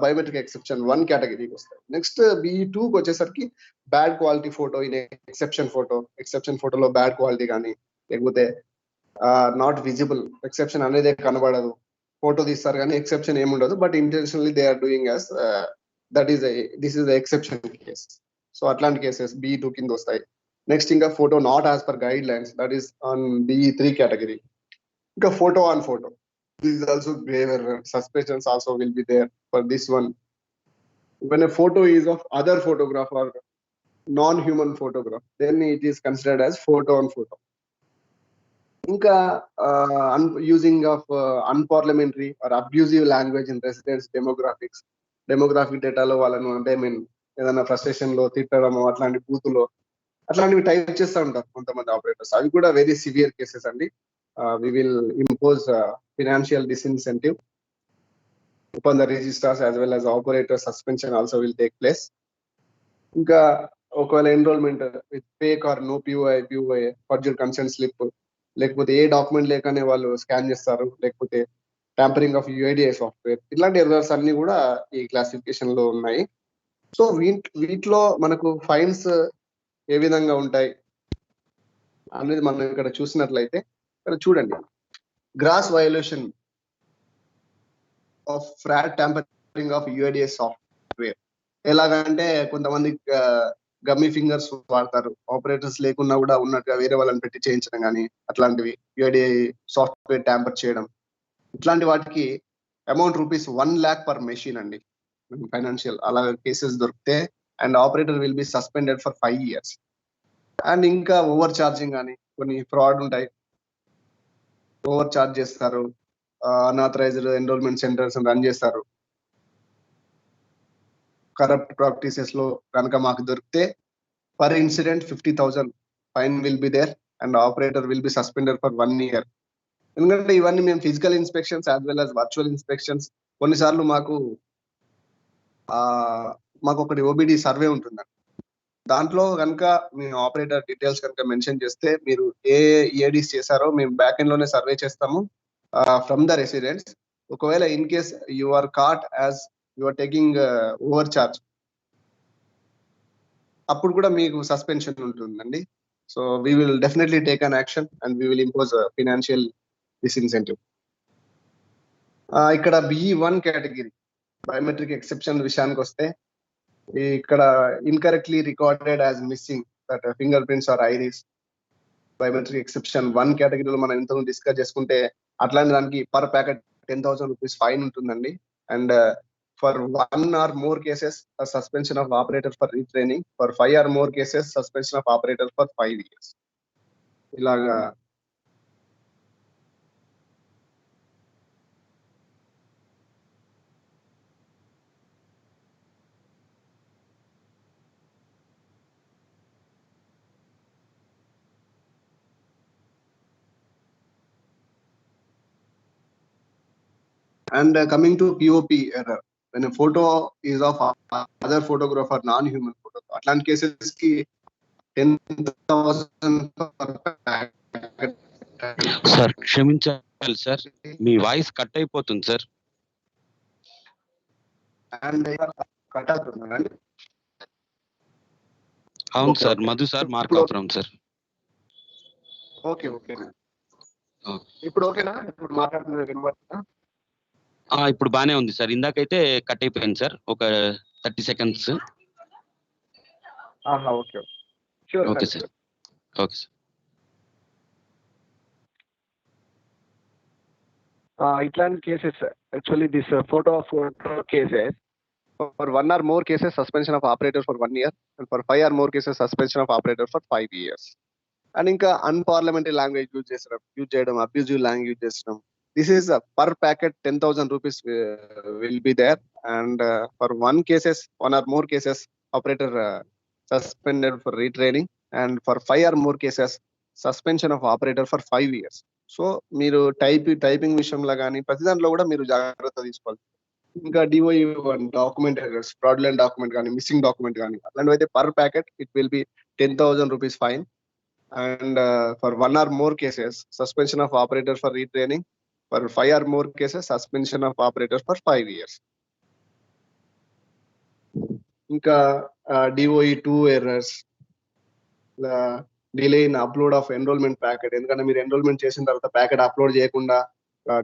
బయోమెట్రిక్ ఎక్సెప్షన్ 1 కేటగిరీకి వస్తాయి. నెక్స్ట్ B2 కి వచ్చేసరికి bad quality photo in exception ఫోటోలో బ్యాడ్ క్వాలిటీ కానీ, లేకపోతే నాట్ విజిబుల్, ఎక్సెప్షన్ అనేది కనబడదు, ఫోటో తీస్తారు కానీ ఎక్సెప్షన్ ఏముండదు, but intentionally they are doing as this is exception case. So అట్లాంటి కేసెస్ B2 కింద వస్తాయి. నెక్స్ట్ ఇంకా photo not as per guidelines, that is on B3 category. ఇంకా photo on photo, this is also grave error. Suspicions also will be there for this one. When a photo is of other photograph or non-human photograph, then it is considered as photo on photo. Inka using of unparliamentary or abusive language in residence demographic data lo వాళ్ళను అంటే ఏదైనా ఫ్రస్ట్రేషన్ లో తిట్టడము, అట్లాంటి బూతులో అట్లాంటివి టైప్ చేస్తూ ఉంటారు కొంతమంది ఆపరేటర్స్. అవి కూడా వెరీ సివియర్ కేసెస్ అండి. We will impose financial disincentive upon the registrars as well as operator suspension also will take place. ఇంకా ఒకవేళ enrolment with fake or no POI forger consent slip, లేకపోతే ఏ డాక్యుమెంట్ లేకనే వాళ్ళు స్కాన్ చేస్తారు, లేకపోతే ట్యాంపరింగ్ ఆఫ్ UIDAI సాఫ్ట్వేర్, ఇట్లాంటి ఎర్రర్స్ అన్ని కూడా ఈ క్లాసిఫికేషన్ లో ఉన్నాయి. సో వీటిలో మనకు ఫైన్స్ ఏ విధంగా ఉంటాయి అనేది మనం ఇక్కడ చూసినట్లయితే, ఇక్కడ చూడండి, gross violation of fraud tampering of UIDAI software. ఎలాగంటే కొంతమంది గమ్మీ ఫింగర్స్ వాడతారు, ఆపరేటర్స్ లేకున్నా కూడా ఉన్నట్టుగా వేరే వాళ్ళని పెట్టి చేయించడం కానీ, అట్లాంటివి UIDAI సాఫ్ట్వేర్ ట్యాంపర్ చేయడం, ఇట్లాంటి వాటికి అమౌంట్ ₹1 lakh per మెషిన్ అండి ఫైనాన్షియల్. అలా కేసెస్ దొరికితే and operator will be suspended for 5 years. And ఇంకా ఓవర్ ఛార్జింగ్ కానీ కొన్ని ఫ్రాడ్ ఉంటాయి, ఓవర్ ఛార్జ్ చేస్తారు, అన్ఆథరైజ్డ్ ఎన్రోల్మెంట్ సెంటర్స్ రన్ చేస్తారు. కరప్ట్ ప్రాక్టీసెస్ లో కనుక మాకు దొరికితే per incident 50,000 fine will be there and operator will be suspended for 1 year. ఎందుకంటే ఇవన్నీ మేము physical inspections as well as virtual inspections, కొన్నిసార్లు మాకు ఒకటి OBD సర్వే ఉంటుందండి. దాంట్లో కనుక మీ ఆపరేటర్ డీటెయిల్స్ కనుక మెన్షన్ చేస్తే మీరు ఏ EADs చేశారో మేము బ్యాక్ ఎండ్ లోనే సర్వే చేస్తాము ఫ్రమ్ ద రెసిడెంట్స్. ఒకవేళ in case you are caught as you are taking over charge, అప్పుడు కూడా మీకు సస్పెన్షన్ ఉంటుందండి. So we will definitely take an action and we will impose financial disincentive. ఇక్కడ B1 కేటగిరీ బయోమెట్రిక్ ఎక్సెప్షన్ విషయానికి వస్తే, ఇక్కడ incorrectly recorded as missing that finger prints or iris, biometric exception 1 కేటగిరీలో మనం ఇంతకు డిస్కస్ చేసుకుంటే అట్లాంటి దానికి పర్ ప్యాకెట్ ₹10,000 ఫైన్ ఉంటుందండి. And for 1 or more cases suspension of operator for retraining, for 5 or more cases suspension of operator for 5 years. ఇలాగా And coming to POP error, when a photo is of other photographer, non-human photo, అట్లాంటి కేసెస్ కి 10,000 సార్ క్షమించాలి సార్, మీ వాయిస్ కట్ అయిపోతుంది సార్. అండ్ కట్ అవుతుందండి. అవును sir, Madhu sir, Markapuram sir. Okay. ఇప్పుడు ఓకేనా? ఇప్పుడు మాట్లాడుతున్నారు వినబడుతుందా? ఇప్పుడు బానే ఉంది సార్. ఇందాకైతే కట్ అయిపోయింది సార్, ఒక 30 seconds. Okay. Sure. Okay sir. Okay sir. ఇట్లాంటి cases actually this photo cases for 1 or more cases suspension of operator for 1 year and for 5 or more cases suspension of operator for 5 years. And ఇంకా unparliamentary language యూజ్ చేయడం, అబ్యూజివ్ లాంగ్వేజ్ యూజ్ చేసడం, this is per packet ₹10,000 will be there. And for 1 or more cases operator suspended for retraining. And for 5 or more cases suspension of operator for 5 years. So మీరు టైపింగ్ విషయంలో కానీ ప్రతి దాంట్లో కూడా మీరు జాగ్రత్త తీసుకోవాలి. ఇంకా DOE document errors, fraudulent document కానీ, మిస్సింగ్ డాక్యుమెంట్ కానీ అట్లాంటివి అయితే per packet it will B 10,000 rupees fine. And for 1 or more cases suspension of operator for retraining. For 5 or more cases suspension of operator for 5 years. ఇంకా DOE 2 errors, delay in upload of enrolment packet. ఎందుకంటే మీరు ఎన్రోల్మెంట్ చేసిన తర్వాత ప్యాకెట్ అప్లోడ్ చేయకుండా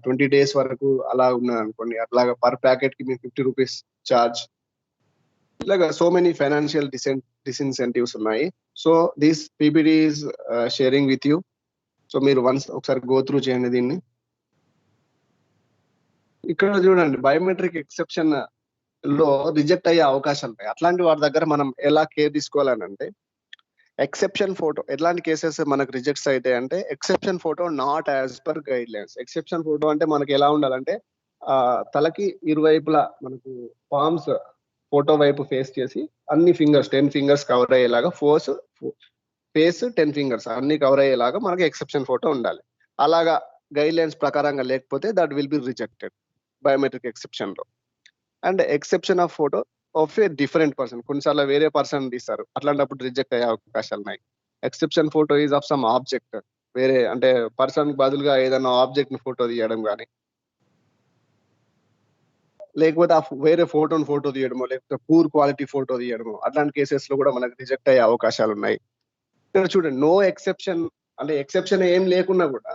20 days వరకు అలా ఉన్నది అనుకోండి, అట్లాగా పర్ ప్యాకెట్ కి మీకు 50 rupees ఛార్జ్. ఇలాగా సో మెనీ ఫైనాన్షియల్ డిసిన్సెంటివ్స్ ఉన్నాయి. So this PPT is sharing with you. So మీరు ఒకసారి గో త్రూ చేయండి దీన్ని. ఇక్కడ చూడండి, బయోమెట్రిక్ ఎక్సెప్షన్ లో రిజెక్ట్ అయ్యే అవకాశాలు ఉన్నాయి. అట్లాంటి వాటి దగ్గర మనం ఎలా కేర్ తీసుకోవాలని అంటే, ఎక్సెప్షన్ ఫోటో ఎట్లాంటి కేసెస్ మనకు రిజెక్ట్స్ అయితే అంటే, exception photo not as per guide lines. Exception photo అంటే మనకి ఎలా ఉండాలంటే, తలకి ఇరువైపులా మనకు పామ్స్ ఫోటో వైపు ఫేస్ చేసి అన్ని ఫింగర్స్ 10 fingers కవర్ అయ్యేలాగా, ఫేస్ 10 fingers అన్ని కవర్ అయ్యేలాగా మనకి ఎక్సెప్షన్ ఫోటో ఉండాలి. అలాగా గైడ్ లైన్స్ ప్రకారంగా లేకపోతే that will be rejected biometric exception లో. And exception of photo of a different person, కొన్నిసార్లు వేరే పర్సన్ తీస్తారు, అట్లాంటప్పుడు రిజెక్ట్ అయ్యే అవకాశాలు ఉన్నాయి. Exception photo is of some object, వేరే అంటే పర్సన్ బదులుగా ఏదైనా ఆబ్జెక్ట్ ని ఫోటో తీయడం కానీ, లేకపోతే ఆ వేరే ఫోటో తీయడమో, లేకపోతే పూర్ క్వాలిటీ ఫోటో తీయడమో, అట్లాంటి కేసెస్ లో కూడా మనకు రిజెక్ట్ అయ్యే అవకాశాలు ఉన్నాయి. ఇక్కడ చూడండి, నో ఎక్సెప్షన్ అంటే ఎక్సెప్షన్ ఏం లేకున్నా కూడా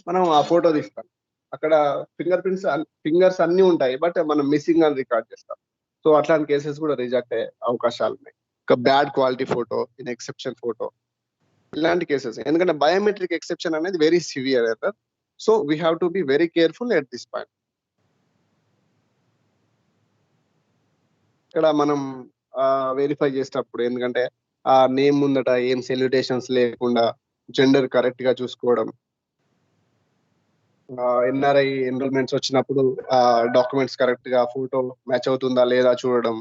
మనం ఆ ఫోటో తీస్తాం. అక్కడ ఫింగర్స్ అన్ని ఉంటాయి, బట్ మనం మిస్సింగ్ అని రికార్డ్ చేస్తాం. సో అట్లాంటి కేసెస్ కూడా రిజెక్ట్ అయ్యే అవకాశాలు ఉన్నాయి. ఒక bad quality photo in exception photo, ఇలాంటి కేసెస్. ఎందుకంటే బయోమెట్రిక్ ఎక్సెప్షన్ అనేది very severe error. So we have to be very careful at this point. ఇక్కడ మనం వెరిఫై చేసేటప్పుడు, ఎందుకంటే ఆ నేమ్ ముందట ఏం సెల్యుటేషన్స్ లేకుండా జెండర్ కరెక్ట్ గా చూసుకోవడం, ఎన్ఆర్ఐ ఎన్రోల్మెంట్స్ వచ్చినప్పుడు డాక్యుమెంట్స్ కరెక్ట్ గా ఫోటో మ్యాచ్ అవుతుందా లేదా చూడడం,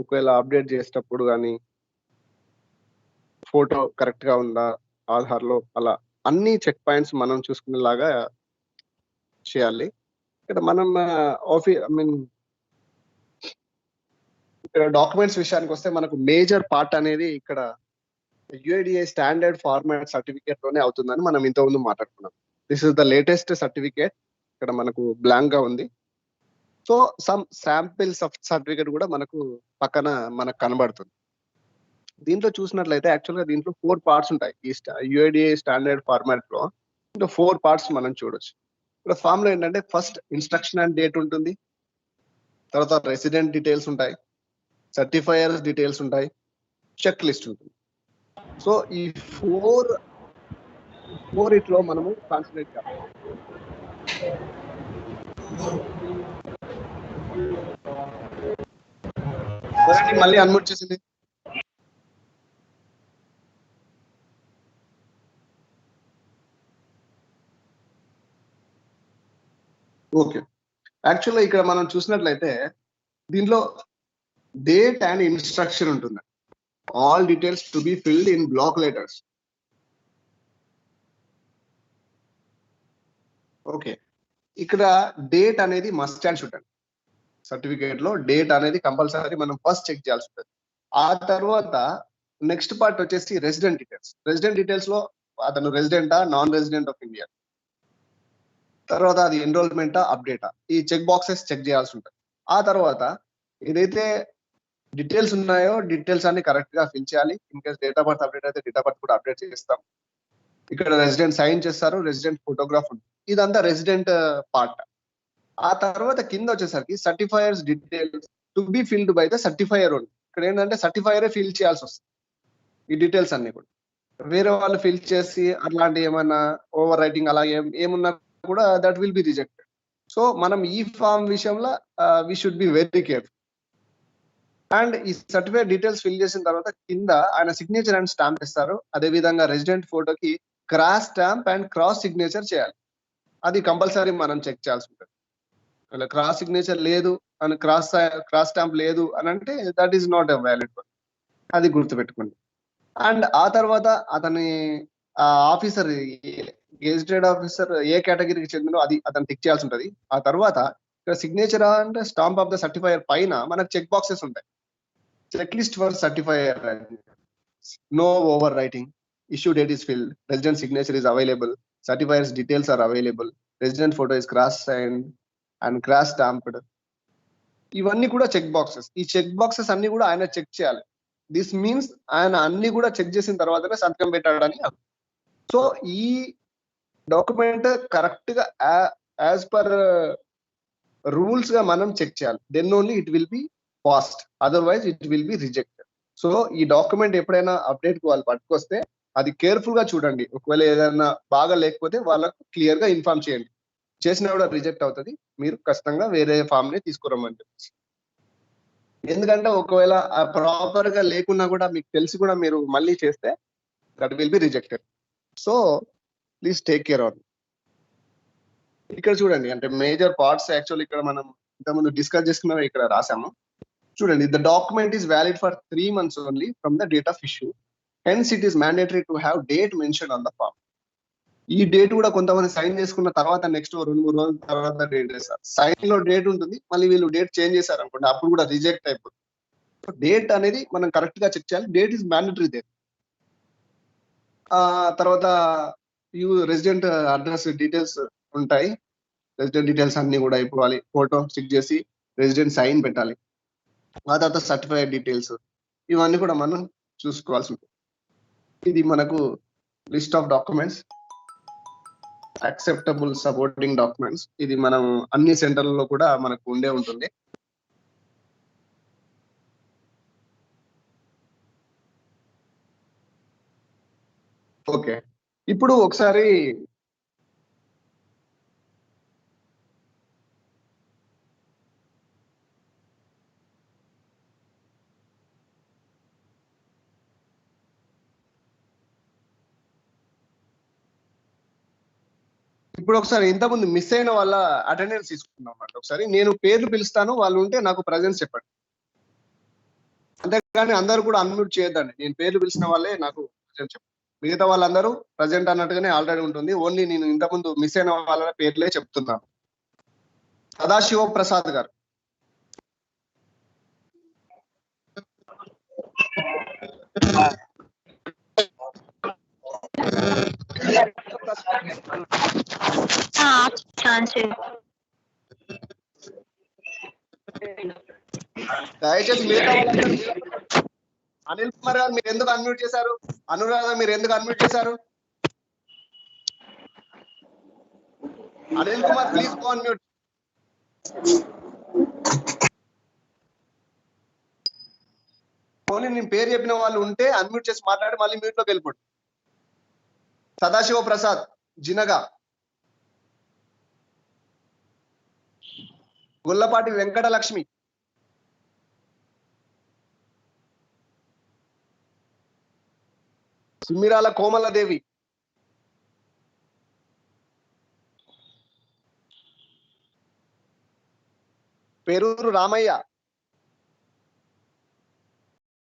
ఒకవేళ అప్డేట్ చేసేటప్పుడు కానీ ఫోటో కరెక్ట్ గా ఉందా ఆధార్ లో, అలా అన్ని చెక్ పాయింట్స్ మనం చూసుకునేలాగా చేయాలి. ఇక్కడ మనం ఇక్కడ డాక్యుమెంట్స్ విషయానికి వస్తే మనకు మేజర్ పార్ట్ అనేది ఇక్కడ UIDAI స్టాండర్డ్ ఫార్మాట్ సర్టిఫికేట్ లోనే అవుతుందని మనం ఇంతకుముందు మాట్లాడుకున్నాం. This is the latest certificate. ఇక్కడ మనకు బ్లాంక్ గా ఉంది. So some samples of certificate కూడా మనకు పక్కన మనకు కనబడుతుంది. దీంట్లో చూసినట్లయితే యాక్చువల్ గా దీంట్లో 4 parts ఉంటాయి. ఈ UIDAI స్టాండర్డ్ ఫార్మాట్ లో ఇంట్లో 4 parts మనం చూడొచ్చు. ఇక్కడ ఫామ్ లో ఏంటంటే, ఫస్ట్ ఇన్స్ట్రక్షన్ అండ్ డేట్ ఉంటుంది, తర్వాత రెసిడెంట్ డీటెయిల్స్ ఉంటాయి, సర్టిఫైయర్స్ డీటెయిల్స్ ఉంటాయి, చెక్ లిస్ట్ ఉంటుంది. సో ఈ 4 ఇట్లో మనము కాన్సన్ట్రేట్ చేయాలి. మళ్ళీ అన్మ్యూట్ చేసింది. ఓకే, యాక్చువల్గా ఇక్కడ మనం చూసినట్లయితే దీంట్లో డేట్ అండ్ ఇన్స్ట్రక్షన్ ఉంటుంది. All details to be filled in block letters. Okay, ఇక్కడ డేట్ అనేది మస్ట్ అండ్ షుడ్ అండి. సర్టిఫికేట్ లో డేట్ అనేది కంపల్సరీ మనం ఫస్ట్ చెక్ చేయాల్సి ఉంటుంది. ఆ తర్వాత నెక్స్ట్ పార్ట్ వచ్చేసి రెసిడెంట్ డీటెయిల్స్. రెసిడెంట్ డీటెయిల్స్ లో అతను రెసిడెంటా, నాన్ రెసిడెంట్ ఆఫ్ ఇండియా, తర్వాత అది ఎన్రోల్మెంటా, అప్డేటా, ఈ చెక్ బాక్సెస్ చెక్ చేయాల్సి ఉంటుంది. ఆ తర్వాత ఏదైతే డీటెయిల్స్ ఉన్నాయో డీటెయిల్స్ అన్ని కరెక్ట్ గా ఫిల్ చేయాలి. In case date of birth update అయితే డేట్ ఆఫ్ బర్త్ కూడా అప్డేట్ చేస్తాం. ఇక్కడ రెసిడెంట్ సైన్ చేస్తారు, రెసిడెంట్ ఫోటోగ్రాఫ్ ఉంటుంది. ఇదంతా రెసిడెంట్ పార్ట్. ఆ తర్వాత కింద వచ్చేసరికి certifiers details to be filled by the certifier only. ఇక్కడ ఏంటంటే సర్టిఫైయరే ఫిల్ చేయాల్సి వస్తుంది ఈ డీటెయిల్స్ అన్ని కూడా. వేరే వాళ్ళు ఫిల్ చేసి అట్లాంటి ఏమైనా ఓవర్ రైటింగ్ అలా ఏమున్నా కూడా that will be rejected. So మనం ఈ ఫామ్ విషయంలో we should be very careful. And ఈ సర్టిఫైడ్ డీటెయిల్స్ ఫిల్ చేసిన తర్వాత కింద ఆయన సిగ్నేచర్ అండ్ స్టాంప్ ఇస్తారు. అదే విధంగా రెసిడెంట్ ఫోటోకి cross stamp and cross signature చేయాలి. అది కంపల్సరీ మనం చెక్ చేయాల్సి ఉంటుంది. అలా క్రాస్ సిగ్నేచర్ లేదు అని, క్రాస్ స్టాంప్ లేదు అని అంటే that is not a valid one. అది గుర్తుపెట్టుకోండి. అండ్ ఆ తర్వాత అతని ఆఫీసర్, గెజిటెడ్ ఆఫీసర్ ఏ కేటగిరీకి చెందినో అది అతను టిక్ చేయాల్సి ఉంటుంది. ఆ తర్వాత ఇక్కడ signature and stamp of the certifier పైన మనకు చెక్ బాక్సెస్ ఉంటాయి. Check list for certifier, no over writing, issue date is filled, resident signature is available, certifier's details are available, resident photo is cross signed and cross stamped. ఇవన్నీ కూడా చెక్ బాక్సెస్. ఈ చెక్ బాక్సెస్ అన్ని కూడా ఆయన చెక్ చేయాలి. దిస్ మీన్స్ ఆయన అన్ని కూడా చెక్ చేసిన తర్వాతనే సంతకం పెట్టాడని. సో ఈ డాక్యుమెంట్ కరెక్ట్ గా యాజ్ పర్ రూల్స్ గా మనం చెక్ చేయాలి. Then only it will be passed, otherwise it will be rejected. So ఈ డాక్యుమెంట్ ఎప్పుడైనా అప్డేట్ కు వాళ్ళు పట్టుకొస్తే అది కేర్ఫుల్ గా చూడండి. ఒకవేళ ఏదైనా బాగా లేకపోతే వాళ్ళకు క్లియర్ గా ఇన్ఫార్మ్ చేయండి. చేసినా కూడా రిజెక్ట్ అవుతుంది, మీరు ఖచ్చితంగా వేరే ఫామ్ ని తీసుకురమ్మని చెప్పేసి. ఎందుకంటే ఒకవేళ ప్రాపర్ గా లేకున్నా కూడా మీకు తెలిసి కూడా మీరు మళ్ళీ చేస్తే that will be rejected. So please take care on. ఇక్కడ చూడండి, అంటే మేజర్ పార్ట్స్ యాక్చువల్ ఇక్కడ మనం ఇంతకుముందు డిస్కస్ చేసుకున్నవి ఇక్కడ రాసాము. చూడండి, the document is valid for 3 months only from the date of issue, hence it is mandatory to have date mention on the form. ఈ డేట్ కూడా కొంతమంది సైన్ చేసుకున్న తర్వాత నెక్స్ట్ 2-3 రోజుల తర్వాత డేట్ వేస్తారు. సైన్ లో డేట్ ఉంటుంది, మళ్ళీ వీళ్ళు డేట్ చేంజ్ చేశారు అనుకోండి, అప్పుడు కూడా రిజెక్ట్ అయిపోతుంది. డేట్ అనేది మనం కరెక్ట్ గా చెక్ చేయాలి. Date is mandatory day. తర్వాత రెసిడెంట్ అడ్రస్ డీటెయిల్స్ ఉంటాయి. రెసిడెంట్ డీటెయిల్స్ అన్ని కూడా ఇవ్వాలి. ఫోటో స్టిక్ చేసి రెసిడెంట్ సైన్ పెట్టాలి. ఆ తర్వాత సర్టిఫైడ్ డీటెయిల్స్ ఇవన్నీ కూడా మనం చూసుకోవాల్సి ఉంటుంది. ఇది మనకు list of documents, acceptable supporting documents. ఇది మనం అన్ని సెంటర్లలో కూడా మనకు ఉండే ఉంటుంది. ఓకే, ఇప్పుడు ఒకసారి ఇంతకుముందు మిస్ అయిన వాళ్ళ అటెండెన్స్ తీసుకుందాం అన్నమాట. ఒకసారి నేను పేర్లు పిలుస్తాను, వాళ్ళు ఉంటే నాకు ప్రజెన్స్ చెప్పండి. అంతేగాని అందరూ కూడా అన్మ్యూట్ చేయొద్దండి. నేను పేర్లు పిలిచిన వాళ్ళే నాకు ప్రజెన్స్ చెప్పండి. మిగతా వాళ్ళందరూ ప్రజెంట్ అన్నట్టుగానే ఆల్రెడీ ఉంటుంది. ఓన్లీ నేను ఇంతకుముందు మిస్ అయిన వాళ్ళ పేర్లే చెప్తున్నాను. సదాశివ ప్రసాద్ గారు, దయచేసి మిగతా వాళ్ళందరూ. అనిల్ కుమార్ గారు మీరు ఎందుకు అన్మ్యూట్ చేశారు? అనురాధ మీరు ఎందుకు అన్మ్యూట్ చేశారు? Anil Kumar please go unmute. Only నేను పేరు చెప్పిన వాళ్ళు ఉంటే అన్మ్యూట్ చేసి మాట్లాడి మళ్ళీ మ్యూట్ లోకి వెళ్ళిపోండి. సదాశివ ప్రసాద్, జినగా, గొల్లపాటి వెంకటలక్ష్మి, సుమిరాల కోమలదేవి, పేరూరు రామయ్య,